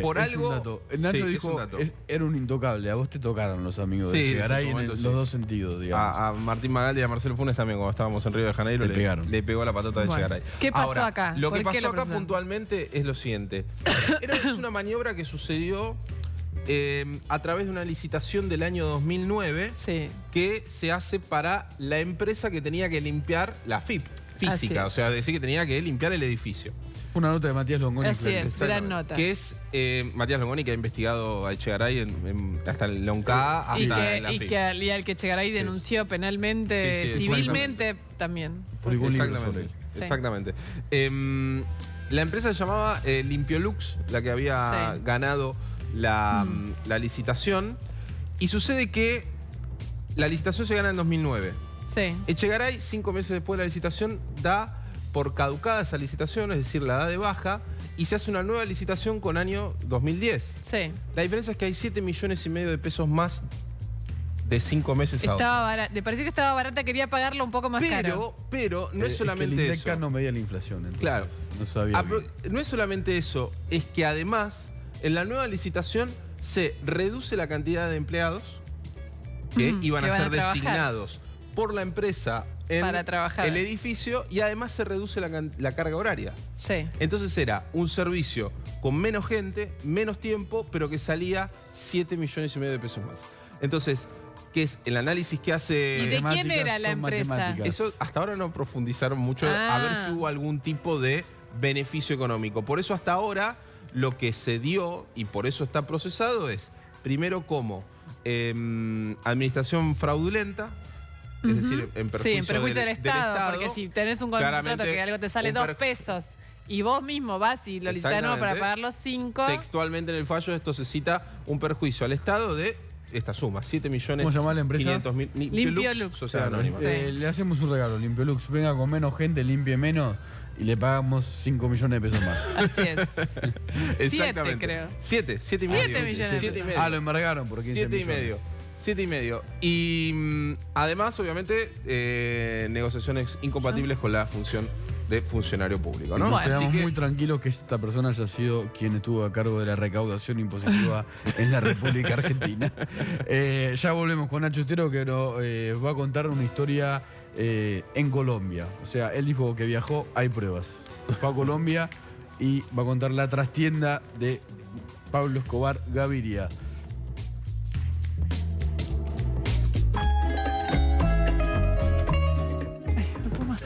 Speaker 6: Por
Speaker 1: es
Speaker 6: algo-
Speaker 1: un dato. Nacho
Speaker 6: sí, es
Speaker 1: dijo,
Speaker 6: un dato.
Speaker 1: era un intocable. A vos te tocaron los amigos de
Speaker 6: Sí,
Speaker 1: Echegaray
Speaker 6: en su
Speaker 1: en
Speaker 6: momento,
Speaker 1: los
Speaker 6: sí.
Speaker 1: dos sentidos, digamos.
Speaker 6: A Martín Magal y a Marcelo Funes también, cuando estábamos en Río de Janeiro,
Speaker 1: Le pegaron.
Speaker 6: le pegó la patata de
Speaker 2: Bueno,
Speaker 6: Echegaray.
Speaker 2: ¿qué pasó
Speaker 6: Ahora,
Speaker 2: acá?
Speaker 6: Lo
Speaker 2: ¿Por
Speaker 6: que
Speaker 2: qué
Speaker 6: pasó
Speaker 2: lo
Speaker 6: acá
Speaker 2: procesaron?
Speaker 6: puntualmente es lo siguiente. Es una maniobra que sucedió a través de una licitación del año 2009
Speaker 2: Sí.
Speaker 6: que se hace para la empresa que tenía que limpiar la FIP
Speaker 2: Así
Speaker 6: física,
Speaker 2: es.
Speaker 6: o sea, decir que tenía que limpiar el edificio.
Speaker 1: Una nota de Matías Longoni.
Speaker 2: Así
Speaker 1: Clarín.
Speaker 2: es. Gran nota.
Speaker 6: Que es Matías Longoni, que ha investigado a Echegaray hasta el Lonca, hasta
Speaker 2: Y
Speaker 6: en la FIP.
Speaker 2: y al que Echegaray denunció penalmente,
Speaker 6: Sí, sí,
Speaker 2: civilmente también.
Speaker 1: Publicó un libro sobre
Speaker 6: Exactamente.
Speaker 1: él.
Speaker 6: Exactamente. La empresa se llamaba Limpiolux, la que había
Speaker 2: Sí.
Speaker 6: ganado la licitación. Y sucede que la licitación se gana en 2009.
Speaker 2: Sí.
Speaker 6: Echegaray, 5 meses después de la licitación, da por caducada esa licitación, es decir, la da de baja, y se hace una nueva licitación con año 2010.
Speaker 2: Sí.
Speaker 6: La diferencia es que hay 7,5 millones de pesos más de 5 meses a
Speaker 2: Estaba barata. Le pareció que estaba barata, quería pagarlo un poco más caro.
Speaker 6: Pero no es
Speaker 1: que
Speaker 6: solamente
Speaker 1: el INDECA
Speaker 6: eso.
Speaker 1: no medía la inflación. Entonces,
Speaker 6: Claro.
Speaker 1: No sabía.
Speaker 6: No es solamente eso, es que además en la nueva licitación se reduce la cantidad de empleados que iban
Speaker 2: que
Speaker 6: a
Speaker 2: van
Speaker 6: ser
Speaker 2: a trabajar.
Speaker 6: designados por la empresa en
Speaker 2: Para trabajar.
Speaker 6: el edificio, y además se reduce la carga horaria.
Speaker 2: Sí.
Speaker 6: Entonces era un servicio con menos gente, menos tiempo, pero que salía 7,5 millones de pesos más. Entonces, ¿qué es el análisis que hace?
Speaker 2: ¿Y de quién
Speaker 1: Matemáticas
Speaker 2: era la
Speaker 1: son
Speaker 2: empresa?
Speaker 1: matemáticas.
Speaker 6: Eso hasta ahora no profundizaron mucho a ver si hubo algún tipo de beneficio económico. Por eso hasta ahora lo que se dio, y por eso está procesado, es primero como administración fraudulenta, es decir, en perjuicio,
Speaker 2: Sí, en perjuicio del Estado, porque si tenés un contrato
Speaker 6: claramente,
Speaker 2: que algo te sale
Speaker 6: un
Speaker 2: 2 pesos y vos mismo vas y lo licitas para
Speaker 6: Exactamente.
Speaker 2: pagar los 5.
Speaker 6: Textualmente en el fallo esto se cita un perjuicio al Estado de esta suma, 7 millones
Speaker 1: ¿Cómo se llama la empresa?
Speaker 6: 500.000.
Speaker 2: Limpiolux.
Speaker 6: Sociedad
Speaker 1: Claro,
Speaker 6: Anónima.
Speaker 2: Sí.
Speaker 1: le hacemos un regalo, Limpiolux. Venga con menos gente, limpie menos y le pagamos 5 millones de pesos más.
Speaker 2: Así es.
Speaker 6: Exactamente.
Speaker 2: creo.
Speaker 6: 7 y
Speaker 2: 7
Speaker 6: medio.
Speaker 2: millones de
Speaker 6: 7 y
Speaker 2: pesos.
Speaker 6: medio.
Speaker 1: lo embargaron por 15
Speaker 6: 7 y
Speaker 1: millones.
Speaker 6: medio. 7 y medio. Y además, obviamente, negociaciones incompatibles con la función de funcionario público, ¿no?
Speaker 1: Nos
Speaker 2: Bueno,
Speaker 1: quedamos
Speaker 6: Así que,
Speaker 1: muy tranquilos que esta persona haya sido quien estuvo a cargo de la recaudación impositiva en la República Argentina. Ya volvemos con Nacho Estero, que nos va a contar una historia en Colombia. O sea, él dijo que viajó, hay pruebas. Fue a Colombia y va a contar la trastienda de Pablo Escobar Gaviria.
Speaker 2: No puedo más.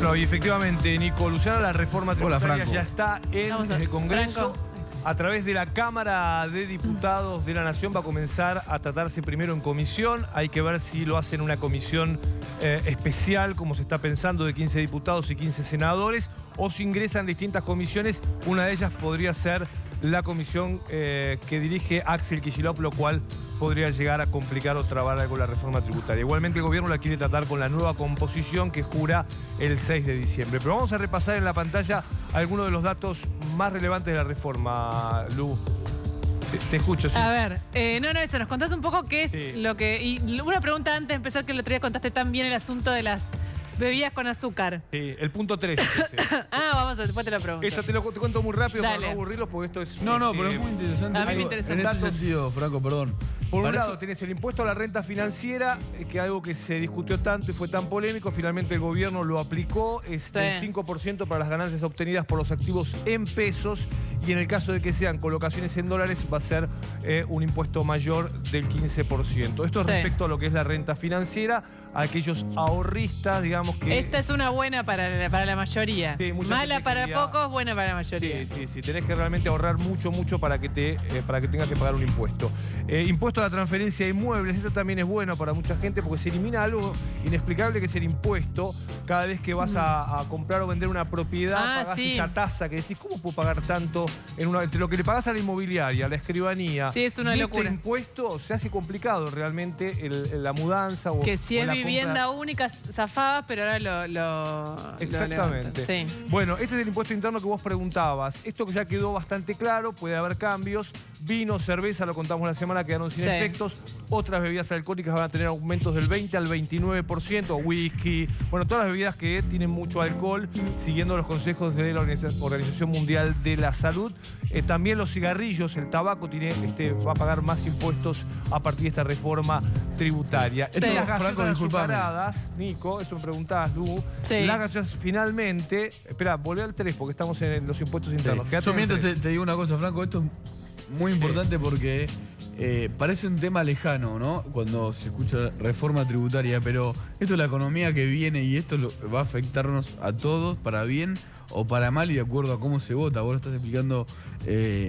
Speaker 7: No, y efectivamente, Nico, Luciana, la reforma
Speaker 1: Hola,
Speaker 7: tributaria
Speaker 1: Franco.
Speaker 7: ya está en
Speaker 2: Vamos a-
Speaker 7: el Congreso.
Speaker 2: Franco.
Speaker 7: A través de la Cámara de Diputados de la Nación va a comenzar a tratarse primero en comisión. Hay que ver si lo hacen una comisión especial, como se está pensando, de 15 diputados y 15 senadores, o si ingresan distintas comisiones. Una de ellas podría ser la comisión que dirige Axel Kicillof, lo cual podría llegar a complicar o trabar algo la reforma tributaria. Igualmente el gobierno la quiere tratar con la nueva composición que jura el 6 de diciembre. Pero vamos a repasar en la pantalla algunos de los datos más relevantes de la reforma, Lu. Te escucho, sí.
Speaker 2: A ver, no, eso, nos contás un poco qué es
Speaker 7: Sí.
Speaker 2: lo que... Y una pregunta antes de empezar, que el otro día contaste tan bien el asunto de las bebidas con azúcar.
Speaker 7: Sí, el punto 3.
Speaker 2: Después te lo pregunto.
Speaker 7: Esta te cuento muy rápido para
Speaker 2: Dale.
Speaker 7: no aburrirlos, porque esto es...
Speaker 1: No, pero es muy interesante.
Speaker 2: A mí me
Speaker 1: Algo-
Speaker 2: interesa.
Speaker 1: En este
Speaker 7: Datos.
Speaker 1: sentido, Franco, perdón.
Speaker 7: Por un
Speaker 1: Parece-
Speaker 7: lado tenés el impuesto a la renta financiera, que es algo que se discutió tanto y fue tan polémico, finalmente el gobierno lo aplicó, es del 5% para las ganancias obtenidas por los activos en pesos, y en el caso de que sean colocaciones en dólares va a ser un impuesto mayor del 15%. Esto es
Speaker 2: Sí.
Speaker 7: respecto a lo que es la renta financiera. a aquellos ahorristas, digamos que...
Speaker 2: Esta es una buena para la mayoría.
Speaker 7: Sí, mucha
Speaker 2: Mala
Speaker 7: gente
Speaker 2: para
Speaker 7: quería-
Speaker 2: pocos, buena para la mayoría.
Speaker 7: Sí. Tenés que realmente ahorrar mucho para que tengas que pagar un impuesto. Impuesto a la transferencia de inmuebles. Esto también es bueno para mucha gente porque se elimina algo inexplicable que es el impuesto. Cada vez que vas a comprar o vender una propiedad, pagás esa tasa que decís, ¿cómo puedo pagar tanto entre lo que le pagás a la inmobiliaria, a la escribanía?
Speaker 2: Sí, es una
Speaker 7: y
Speaker 2: locura.
Speaker 7: Este impuesto se hace complicado realmente la mudanza o
Speaker 2: Que si
Speaker 7: o
Speaker 2: es
Speaker 7: la
Speaker 2: vivienda
Speaker 7: compra.
Speaker 2: única, zafabas, pero ahora lo
Speaker 7: Exactamente.
Speaker 2: levantan. Sí.
Speaker 7: Bueno, este es el impuesto interno que vos preguntabas. Esto que ya quedó bastante claro, puede haber cambios. Vino, cerveza, lo contamos la semana, quedaron sin
Speaker 2: Sí.
Speaker 7: efectos. Otras bebidas alcohólicas van a tener aumentos del 20 al 29%. Whisky, bueno, todas las bebidas que tienen mucho alcohol, siguiendo los consejos de la Organización Mundial de la Salud. También los cigarrillos, el tabaco va a pagar más impuestos a partir de esta reforma tributaria.
Speaker 1: Sí.
Speaker 7: Y las
Speaker 1: Franco,
Speaker 7: gaseosas
Speaker 1: disculpame.
Speaker 7: azucaradas, Nico, eso me preguntabas, Lu.
Speaker 2: Sí.
Speaker 7: Las gaseosas finalmente... Espera, volvé al 3 porque estamos en los impuestos internos. Quédate
Speaker 1: Yo
Speaker 7: en el
Speaker 1: mientras
Speaker 7: 3.
Speaker 1: te digo una cosa, Franco, esto es muy importante porque parece un tema lejano, ¿no? Cuando se escucha reforma tributaria, pero esto es la economía que viene y esto va a afectarnos a todos para bien o para mal y de acuerdo a cómo se vota. Vos lo estás explicando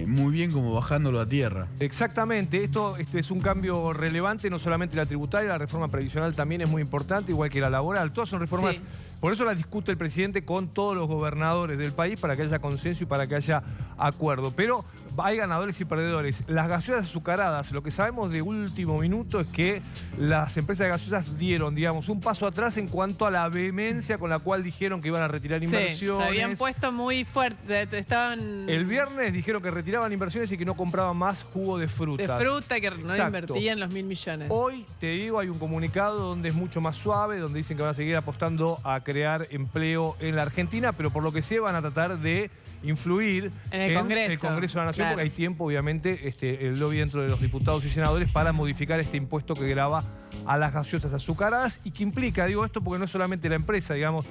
Speaker 1: muy bien como bajándolo a tierra.
Speaker 7: Exactamente, esto es un cambio relevante, no solamente la tributaria, la reforma previsional también es muy importante, igual que la laboral. Todas son reformas,
Speaker 2: Sí.
Speaker 7: por eso las discute el presidente con todos los gobernadores del país para que haya consenso y para que haya acuerdo. Pero hay ganadores y perdedores. Las gaseosas azucaradas, lo que sabemos de último minuto es que las empresas de gaseosas dieron, digamos, un paso atrás en cuanto a la vehemencia con la cual dijeron que iban a retirar
Speaker 2: Sí,
Speaker 7: inversiones.
Speaker 2: se habían puesto muy fuerte. Estaban
Speaker 7: El viernes dijeron que retiraban inversiones y que no compraban más jugo de
Speaker 2: de
Speaker 7: frutas.
Speaker 2: fruta que no
Speaker 7: Exacto.
Speaker 2: invertían los 1.000 millones.
Speaker 7: Hoy, te digo, hay un comunicado donde es mucho más suave, donde dicen que van a seguir apostando a crear empleo en la Argentina, pero por lo que sé van a tratar de influir
Speaker 2: En el Congreso,
Speaker 7: el Congreso de la Nación,
Speaker 2: claro.
Speaker 7: porque hay tiempo, obviamente, el lobby dentro de los diputados y senadores para modificar este impuesto que grava a las gaseosas azucaradas y que implica, digo esto porque no es solamente la empresa, digamos,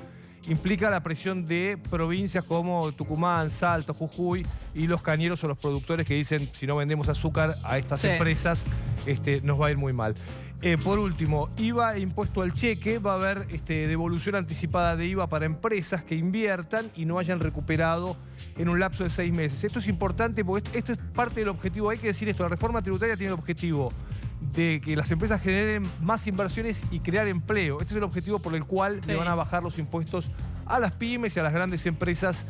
Speaker 7: implica la presión de provincias como Tucumán, Salta, Jujuy y los cañeros o los productores que dicen si no vendemos azúcar a estas
Speaker 2: Sí.
Speaker 7: empresas nos va a ir muy mal. Por último, IVA e impuesto al cheque, va a haber devolución anticipada de IVA para empresas que inviertan y no hayan recuperado en un lapso de 6 meses. Esto es importante porque esto es parte del objetivo, hay que decir esto, la reforma tributaria tiene el objetivo de que las empresas generen más inversiones y crear empleo. Este es el objetivo por el cual
Speaker 2: Sí.
Speaker 7: le van a bajar los impuestos a las pymes y a las grandes empresas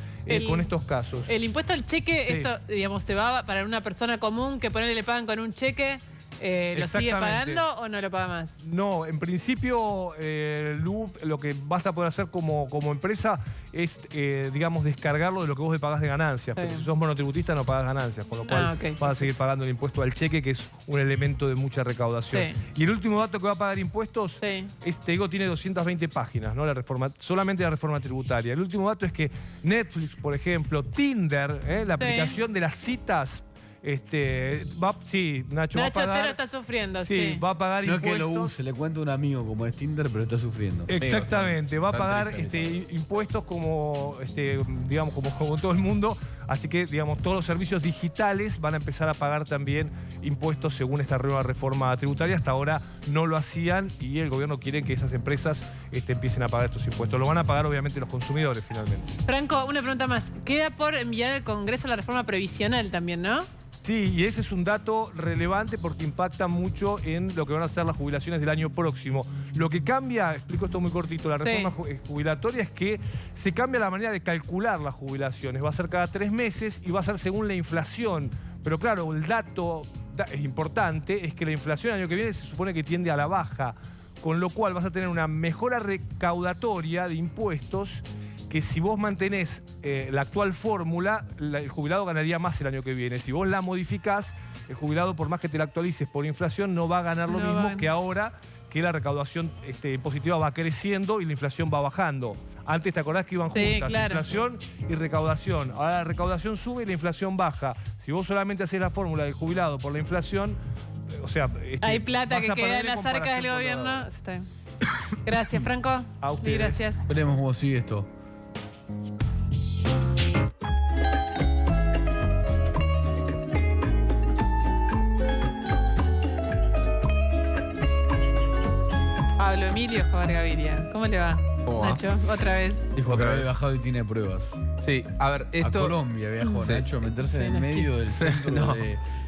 Speaker 7: con estos casos.
Speaker 2: El impuesto al cheque,
Speaker 7: Sí.
Speaker 2: esto, digamos, se va para una persona común que ponerle le pagan con un cheque, ¿lo sigue
Speaker 7: Exactamente.
Speaker 2: pagando o no lo paga más?
Speaker 7: No, en principio, Lu, lo que vas a poder hacer como empresa es, digamos, descargarlo de lo que vos le pagás de ganancias.
Speaker 2: Está
Speaker 7: Pero
Speaker 2: bien.
Speaker 7: si sos monotributista no pagas ganancias, con lo cual
Speaker 2: Ok.
Speaker 7: vas a seguir pagando el impuesto al cheque, que es un elemento de mucha recaudación.
Speaker 2: Sí.
Speaker 7: Y el último dato que va a pagar impuestos,
Speaker 2: Sí.
Speaker 7: te digo, tiene 220 páginas, ¿no? La reforma, solamente la reforma tributaria. El último dato es que Netflix, por ejemplo, Tinder, la aplicación de las citas, Nacho va a
Speaker 2: Nacho
Speaker 7: pagar.
Speaker 2: Otero está sufriendo,
Speaker 7: Sí,
Speaker 2: sí.
Speaker 7: va a pagar
Speaker 1: No es que
Speaker 7: impuestos.
Speaker 1: lo use, le cuento a un amigo como es Tinder, pero está sufriendo.
Speaker 7: Exactamente, va a
Speaker 1: Tan
Speaker 7: pagar
Speaker 1: triste
Speaker 7: impuestos como, digamos, como todo el mundo. Así que, digamos, todos los servicios digitales van a empezar a pagar también impuestos según esta nueva reforma tributaria. Hasta ahora no lo hacían y el gobierno quiere que esas empresas empiecen a pagar estos impuestos. Lo van a pagar, obviamente, los consumidores finalmente.
Speaker 2: Franco, una pregunta más. Queda por enviar al Congreso la reforma previsional también, ¿no?
Speaker 7: Sí, y ese es un dato relevante porque impacta mucho en lo que van a ser las jubilaciones del año próximo. Lo que cambia, explico esto muy cortito, la reforma jubilatoria es que se cambia la manera de calcular las jubilaciones. Va a ser cada 3 meses y va a ser según la inflación. Pero claro, el dato importante es que la inflación el año que viene se supone que tiende a la baja, con lo cual vas a tener una mejora recaudatoria de impuestos que si vos mantenés la actual fórmula, el jubilado ganaría más el año que viene. Si vos la modificás, el jubilado, por más que te la actualices por inflación, no va a ganar lo mismo que ahora, que la recaudación impositiva va creciendo y la inflación va bajando. Antes, ¿te acordás que iban juntas?
Speaker 2: Claro.
Speaker 7: Inflación y recaudación. Ahora la recaudación sube y la inflación baja. Si vos solamente haces la fórmula del jubilado por la inflación, o sea...
Speaker 2: Hay plata
Speaker 7: vas
Speaker 2: que
Speaker 7: a
Speaker 2: queda
Speaker 7: perder
Speaker 2: en las arcas del
Speaker 7: comparación con
Speaker 2: gobierno.
Speaker 7: lo-
Speaker 2: Está bien. Gracias, Franco.
Speaker 7: A ustedes.
Speaker 2: Sí, gracias.
Speaker 1: Veremos cómo sigue esto.
Speaker 2: Pablo Emilio Escobar Gaviria. ¿Cómo te va,
Speaker 6: ¿Cómo va?
Speaker 2: Nacho? Otra vez.
Speaker 1: Dijo que
Speaker 6: Otra
Speaker 1: había
Speaker 6: vez.
Speaker 1: bajado y tiene pruebas.
Speaker 6: Sí, a ver,
Speaker 1: A
Speaker 6: esto...
Speaker 1: Colombia viajó
Speaker 6: Sí.
Speaker 1: Nacho a meterse
Speaker 2: Sí,
Speaker 1: en el
Speaker 2: no es
Speaker 1: medio del centro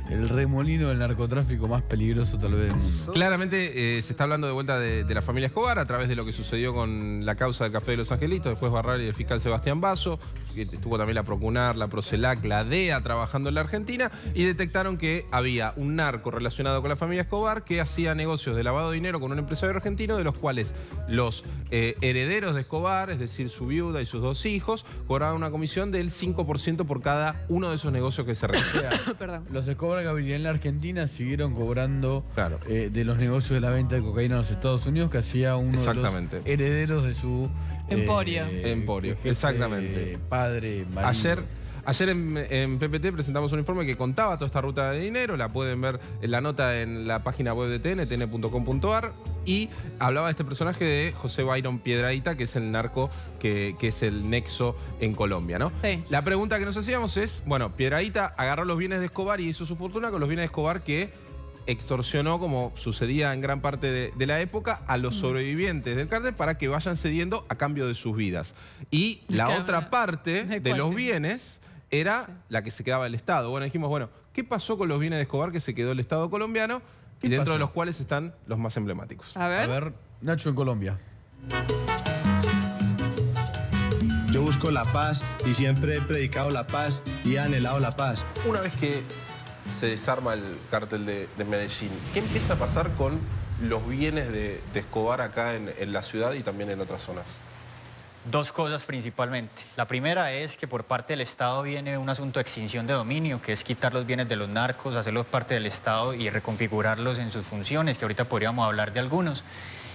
Speaker 1: el remolino del narcotráfico más peligroso tal vez del mundo.
Speaker 6: Claramente se está hablando de vuelta de la familia Escobar a través de lo que sucedió con la causa del Café de los Angelitos, el juez Barral y el fiscal Sebastián Basso, que estuvo también la Procunar, la Procelac, la DEA trabajando en la Argentina, y detectaron que había un narco relacionado con la familia Escobar que hacía negocios de lavado de dinero con un empresario argentino, de los cuales los herederos de Escobar, es decir, su viuda y sus 2 hijos, cobraban una comisión del 5% por cada uno de esos negocios que se realizaban.
Speaker 1: O sea,
Speaker 2: Perdón.
Speaker 1: los Escobar Gaviria en la Argentina siguieron cobrando
Speaker 6: Claro.
Speaker 1: de los negocios de la venta de cocaína en los Estados Unidos que hacía uno
Speaker 6: Exactamente.
Speaker 1: de los herederos de su
Speaker 2: Emporio.
Speaker 6: Emporio,
Speaker 1: jefe,
Speaker 6: exactamente.
Speaker 1: Padre, marido.
Speaker 6: Ayer en PPT presentamos un informe que contaba toda esta ruta de dinero, la pueden ver en la nota en la página web de TN, tn.com.ar, y hablaba de este personaje de José Byron Piedrahita, que es el narco que es el nexo en Colombia, ¿no?
Speaker 2: Sí.
Speaker 6: La pregunta que nos hacíamos es, bueno, Piedrahita agarró los bienes de Escobar y hizo su fortuna con los bienes de Escobar que extorsionó, como sucedía en gran parte de la época, a los sobrevivientes del cártel para que vayan cediendo a cambio de sus vidas. Y la
Speaker 2: Claro,
Speaker 6: otra parte
Speaker 2: ¿de
Speaker 6: de
Speaker 2: cuál
Speaker 6: los
Speaker 2: sí?
Speaker 6: bienes era la que se quedaba el Estado. Bueno, dijimos, bueno, ¿qué pasó con los bienes de Escobar que se quedó el Estado colombiano? Y
Speaker 1: ¿Qué
Speaker 6: dentro
Speaker 1: pasó?
Speaker 6: de los cuales están los más emblemáticos.
Speaker 2: A
Speaker 1: A
Speaker 2: ver.
Speaker 1: ver, Nacho en Colombia.
Speaker 8: Yo busco la paz y siempre he predicado la paz y he anhelado la paz.
Speaker 9: Una vez que se desarma el cártel de Medellín, ¿qué empieza a pasar con los bienes de Escobar acá en la ciudad y también en otras zonas?
Speaker 10: 2 cosas principalmente. La primera es que por parte del Estado viene un asunto de extinción de dominio, que es quitar los bienes de los narcos, hacerlos parte del Estado y reconfigurarlos en sus funciones, que ahorita podríamos hablar de algunos.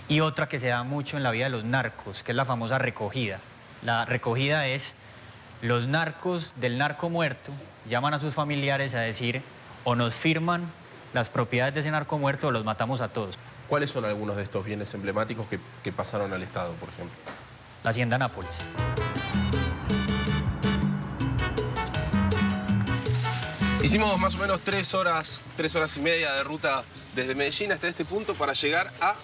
Speaker 10: Y otra que se da mucho en la vida de los narcos, que es la famosa recogida. La recogida es los narcos del narco muerto llaman a sus familiares a decir o nos firman las propiedades de ese narco muerto o los matamos a todos.
Speaker 9: ¿Cuáles son algunos de estos bienes emblemáticos que pasaron al Estado, por ejemplo?
Speaker 10: La Hacienda Nápoles.
Speaker 9: Hicimos más o menos 3 horas y media de ruta desde Medellín hasta este punto para llegar a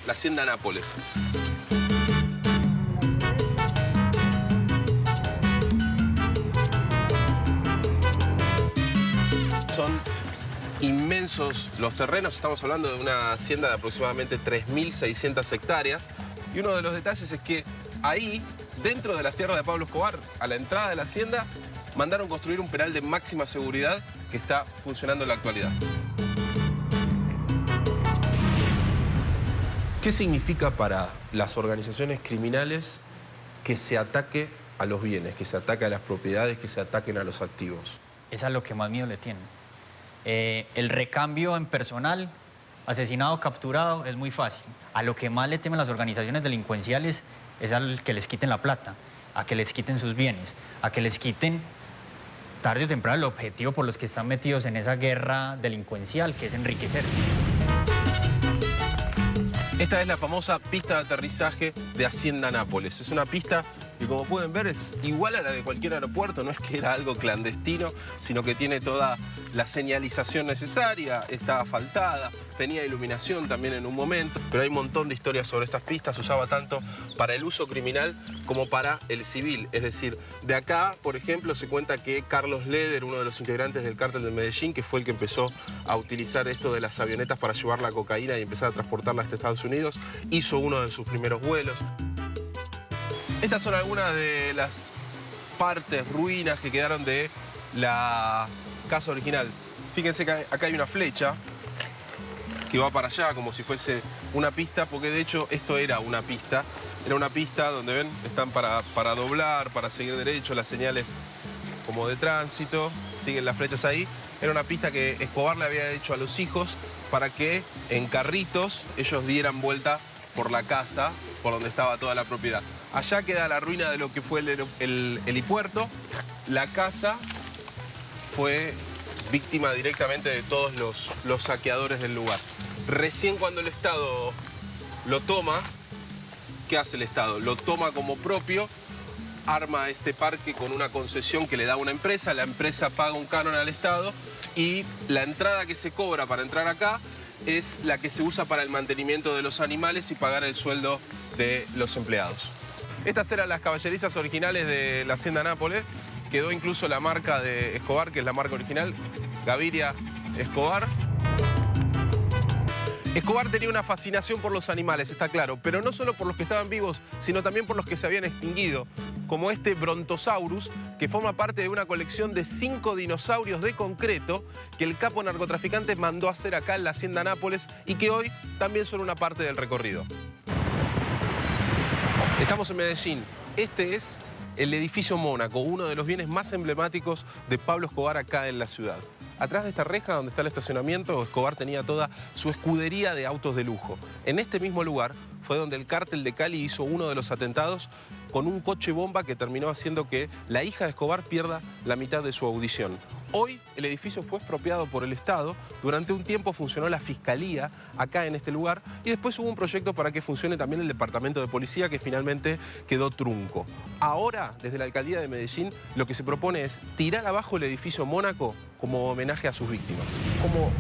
Speaker 9: la Hacienda Nápoles. Son inmensos los terrenos, estamos hablando de una hacienda de aproximadamente 3.600 hectáreas. Y uno de los detalles es que ahí, dentro de las tierras de Pablo Escobar, a la entrada de la hacienda, mandaron construir un penal de máxima seguridad que está funcionando en la actualidad. ¿Qué significa para las organizaciones criminales que se ataque a los bienes, que se ataque a las propiedades, que se ataquen a los activos?
Speaker 10: Es a lo que más miedo le tienen. El recambio en personal, asesinado, capturado, es muy fácil. A lo que más le temen las organizaciones delincuenciales es al que les quiten la plata, a que les quiten sus bienes, a que les quiten tarde o temprano el objetivo por los que están metidos en esa guerra delincuencial, que es enriquecerse.
Speaker 9: Esta es la famosa pista de aterrizaje de Hacienda Nápoles. Es una pista que, como pueden ver, es igual a la de cualquier aeropuerto. No es que era algo clandestino, sino que tiene toda la señalización necesaria, está asfaltada, tenía iluminación también en un momento. Pero hay un montón de historias sobre estas pistas. Se usaba tanto para el uso criminal como para el civil. Es decir, de acá, por ejemplo, se cuenta que Carlos Leder, uno de los integrantes del cártel de Medellín, que fue el que empezó a utilizar esto de las avionetas para llevar la cocaína y empezar a transportarla hasta Estados Unidos, hizo uno de sus primeros vuelos. Estas son algunas de las partes, ruinas que quedaron de la casa original. Fíjense que acá hay una flecha que va para allá como si fuese una pista, porque de hecho esto era una pista. Era una pista donde ven, están para doblar, para seguir derecho, las señales como de tránsito, siguen las flechas ahí. Era una pista que Escobar le había hecho a los hijos para que en carritos ellos dieran vuelta por la casa, por donde estaba toda la propiedad. Allá queda la ruina de lo que fue el helipuerto. La casa fue víctima directamente de todos los saqueadores del lugar. Recién cuando el Estado lo toma, ¿qué hace el Estado? Lo toma como propio, arma este parque con una concesión que le da una empresa, la empresa paga un canon al Estado y la entrada que se cobra para entrar acá es la que se usa para el mantenimiento de los animales y pagar el sueldo de los empleados. Estas eran las caballerizas originales de la Hacienda Nápoles. Quedó incluso la marca de Escobar, que es la marca original, Gaviria Escobar. Escobar tenía una fascinación por los animales, está claro, pero no solo por los que estaban vivos, sino también por los que se habían extinguido, como este Brontosaurus, que forma parte de una colección de 5 dinosaurios de concreto que el capo narcotraficante mandó a hacer acá en la Hacienda Nápoles y que hoy también son una parte del recorrido. Estamos en Medellín. Este es el edificio Mónaco, uno de los bienes más emblemáticos de Pablo Escobar acá en la ciudad. Atrás de esta reja donde está el estacionamiento, Escobar tenía toda su escudería de autos de lujo. En este mismo lugar fue donde el cártel de Cali hizo uno de los atentados con un coche bomba que terminó haciendo que la hija de Escobar pierda la mitad de su audición. Hoy el edificio fue expropiado por el Estado. Durante un tiempo funcionó la Fiscalía acá en este lugar y después hubo un proyecto para que funcione también el Departamento de Policía que finalmente quedó trunco. Ahora, desde la Alcaldía de Medellín, lo que se propone es tirar abajo el edificio Mónaco como homenaje a sus víctimas. ¿Cómo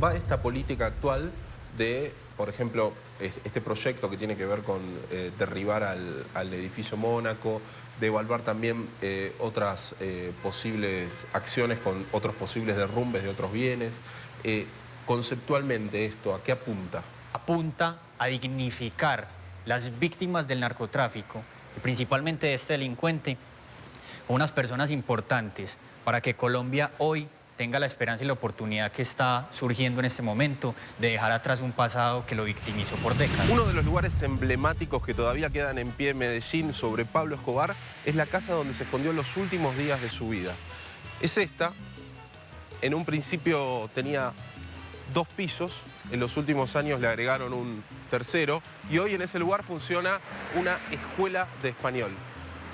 Speaker 9: va esta política actual de, por ejemplo, este proyecto que tiene que ver con derribar al edificio Mónaco, de evaluar también otras posibles acciones con otros posibles derrumbes de otros bienes? Conceptualmente esto, ¿a qué apunta?
Speaker 10: Apunta a dignificar las víctimas del narcotráfico, principalmente de este delincuente, unas personas importantes para que Colombia hoy tenga la esperanza y la oportunidad que está surgiendo en este momento de dejar atrás un pasado que lo victimizó por décadas.
Speaker 9: Uno de los lugares emblemáticos que todavía quedan en pie en Medellín sobre Pablo Escobar es la casa donde se escondió en los últimos días de su vida. Es esta. En un principio tenía 2 pisos, en los últimos años le agregaron un tercero y hoy en ese lugar funciona una escuela de español.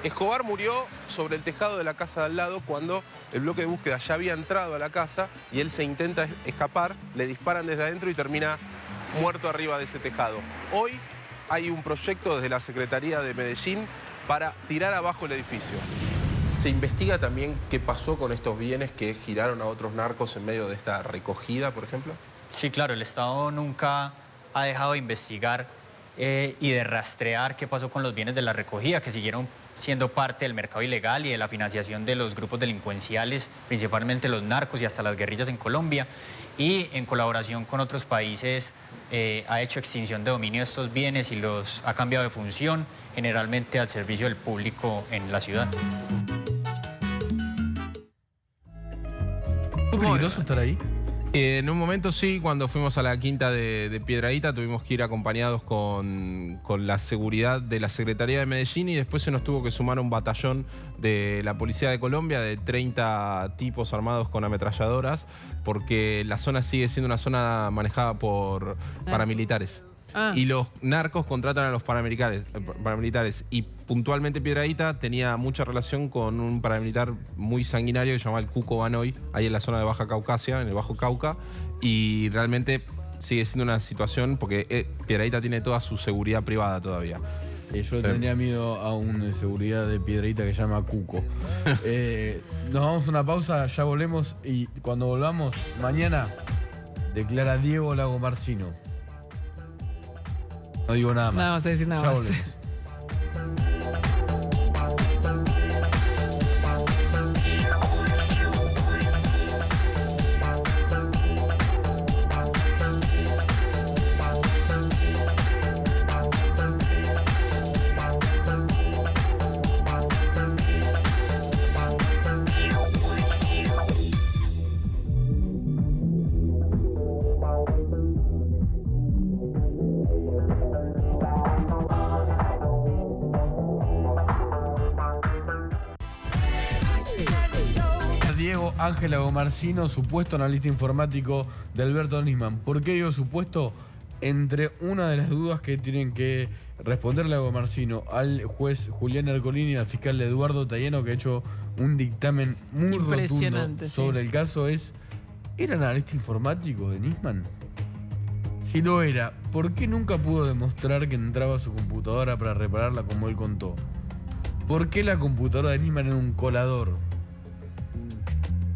Speaker 9: Escobar murió sobre el tejado de la casa de al lado cuando el bloque de búsqueda ya había entrado a la casa y él se intenta escapar, le disparan desde adentro y termina muerto arriba de ese tejado. Hoy hay un proyecto desde la Secretaría de Medellín para tirar abajo el edificio. ¿Se investiga también qué pasó con estos bienes que giraron a otros narcos en medio de esta recogida, por ejemplo?
Speaker 10: Sí, claro, el Estado nunca ha dejado de investigar y de rastrear qué pasó con los bienes de la recogida, que siguieron siendo parte del mercado ilegal y de la financiación de los grupos delincuenciales, principalmente los narcos y hasta las guerrillas en Colombia. Y en colaboración con otros países ha hecho extinción de dominio de estos bienes y los ha cambiado de función, generalmente al servicio del público en la ciudad.
Speaker 1: ¿Es peligroso estar ahí?
Speaker 6: En un momento sí, cuando fuimos a la quinta de Piedradita tuvimos que ir acompañados con la seguridad de la Secretaría de Medellín y después se nos tuvo que sumar un batallón de la Policía de Colombia de 30 tipos armados con ametralladoras porque la zona sigue siendo una zona manejada por paramilitares. Y los narcos contratan a los paramilitares y puntualmente Piedradita tenía mucha relación con un paramilitar muy sanguinario que se llamaba el Cuco Banoy, ahí en la zona de Baja Caucasia, en el Bajo Cauca, y realmente sigue siendo una situación porque Piedradita tiene toda su seguridad privada todavía.
Speaker 1: Yo tendría miedo a un de seguridad de Piedradita que se llama Cuco. Nos vamos a una pausa, ya volvemos y cuando volvamos mañana declara Diego Lagomarsino. No digo nada más.
Speaker 2: No vamos a decir nada
Speaker 1: ya
Speaker 2: más.
Speaker 1: Volvemos. Diego Ángel Lagomarsino, supuesto analista informático de Alberto Nisman. ¿Por qué digo supuesto? Entre una de las dudas que tienen que responderle Lagomarsino al juez Julián Ercolini y al fiscal Eduardo Tayeno, que ha hecho un dictamen muy rotundo sobre el caso, es: ¿era analista informático de Nisman? Si lo era, ¿por qué nunca pudo demostrar que entraba a su computadora para repararla como él contó? ¿Por qué la computadora de Nisman era un colador?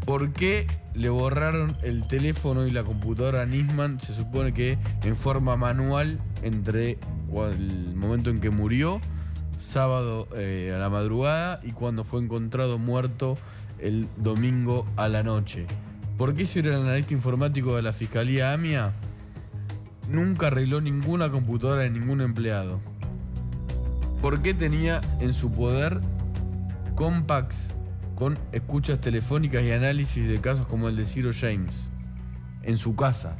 Speaker 1: ¿Por qué le borraron el teléfono y la computadora a Nisman? Se supone que en forma manual entre el momento en que murió, sábado a la madrugada, y cuando fue encontrado muerto el domingo a la noche. ¿Por qué ese era el analista informático de la Fiscalía AMIA? Nunca arregló ninguna computadora de ningún empleado. ¿Por qué tenía en su poder compacts con escuchas telefónicas y análisis de casos como el de Ciro James en su casa?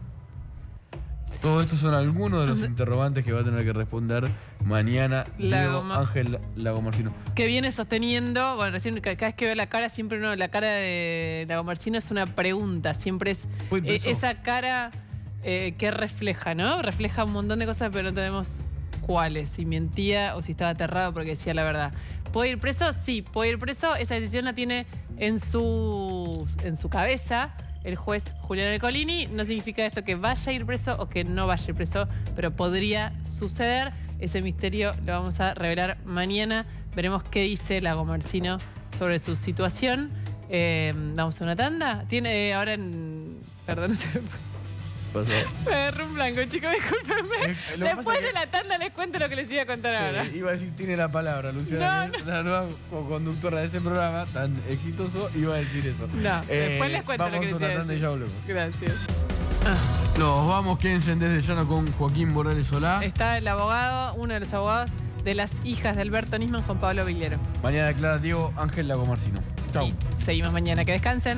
Speaker 1: Todo esto son algunos de los interrogantes que va a tener que responder mañana Diego Ángel Lagomarsino.
Speaker 2: Que viene sosteniendo, bueno, recién cada vez que veo la cara, siempre la cara de Lagomarsino es una pregunta, siempre es esa cara que refleja, ¿no? Refleja un montón de cosas, pero no sabemos cuáles, si mentía o si estaba aterrado porque decía la verdad. ¿Puede ir preso? Sí, puede ir preso. Esa decisión la tiene en su cabeza el juez Julián Ercolini. No significa esto que vaya a ir preso o que no vaya a ir preso, pero podría suceder. Ese misterio lo vamos a revelar mañana. Veremos qué dice Lagomarsino sobre su situación. Vamos a una tanda. Tiene ahora en... Perdón, no sé.
Speaker 1: Pasó.
Speaker 2: Me agarré un blanco, chicos, discúlpenme. Después de la tanda les cuento lo que les iba a contar ahora.
Speaker 1: Iba a decir, tiene la palabra, Luciana, la nueva conductora de ese programa tan exitoso, iba a decir eso.
Speaker 2: No, después les cuento lo que
Speaker 1: vamos a una tanda y ya volvemos.
Speaker 2: Gracias.
Speaker 1: Nos vamos, quédense desde llano con Joaquín Morales Solá.
Speaker 2: Está el abogado, uno de los abogados de las hijas de Alberto Nisman, Juan Pablo Vigliero.
Speaker 1: Mañana declara Diego Ángel Lagomarsino. Chau.
Speaker 2: Y seguimos mañana. Que descansen.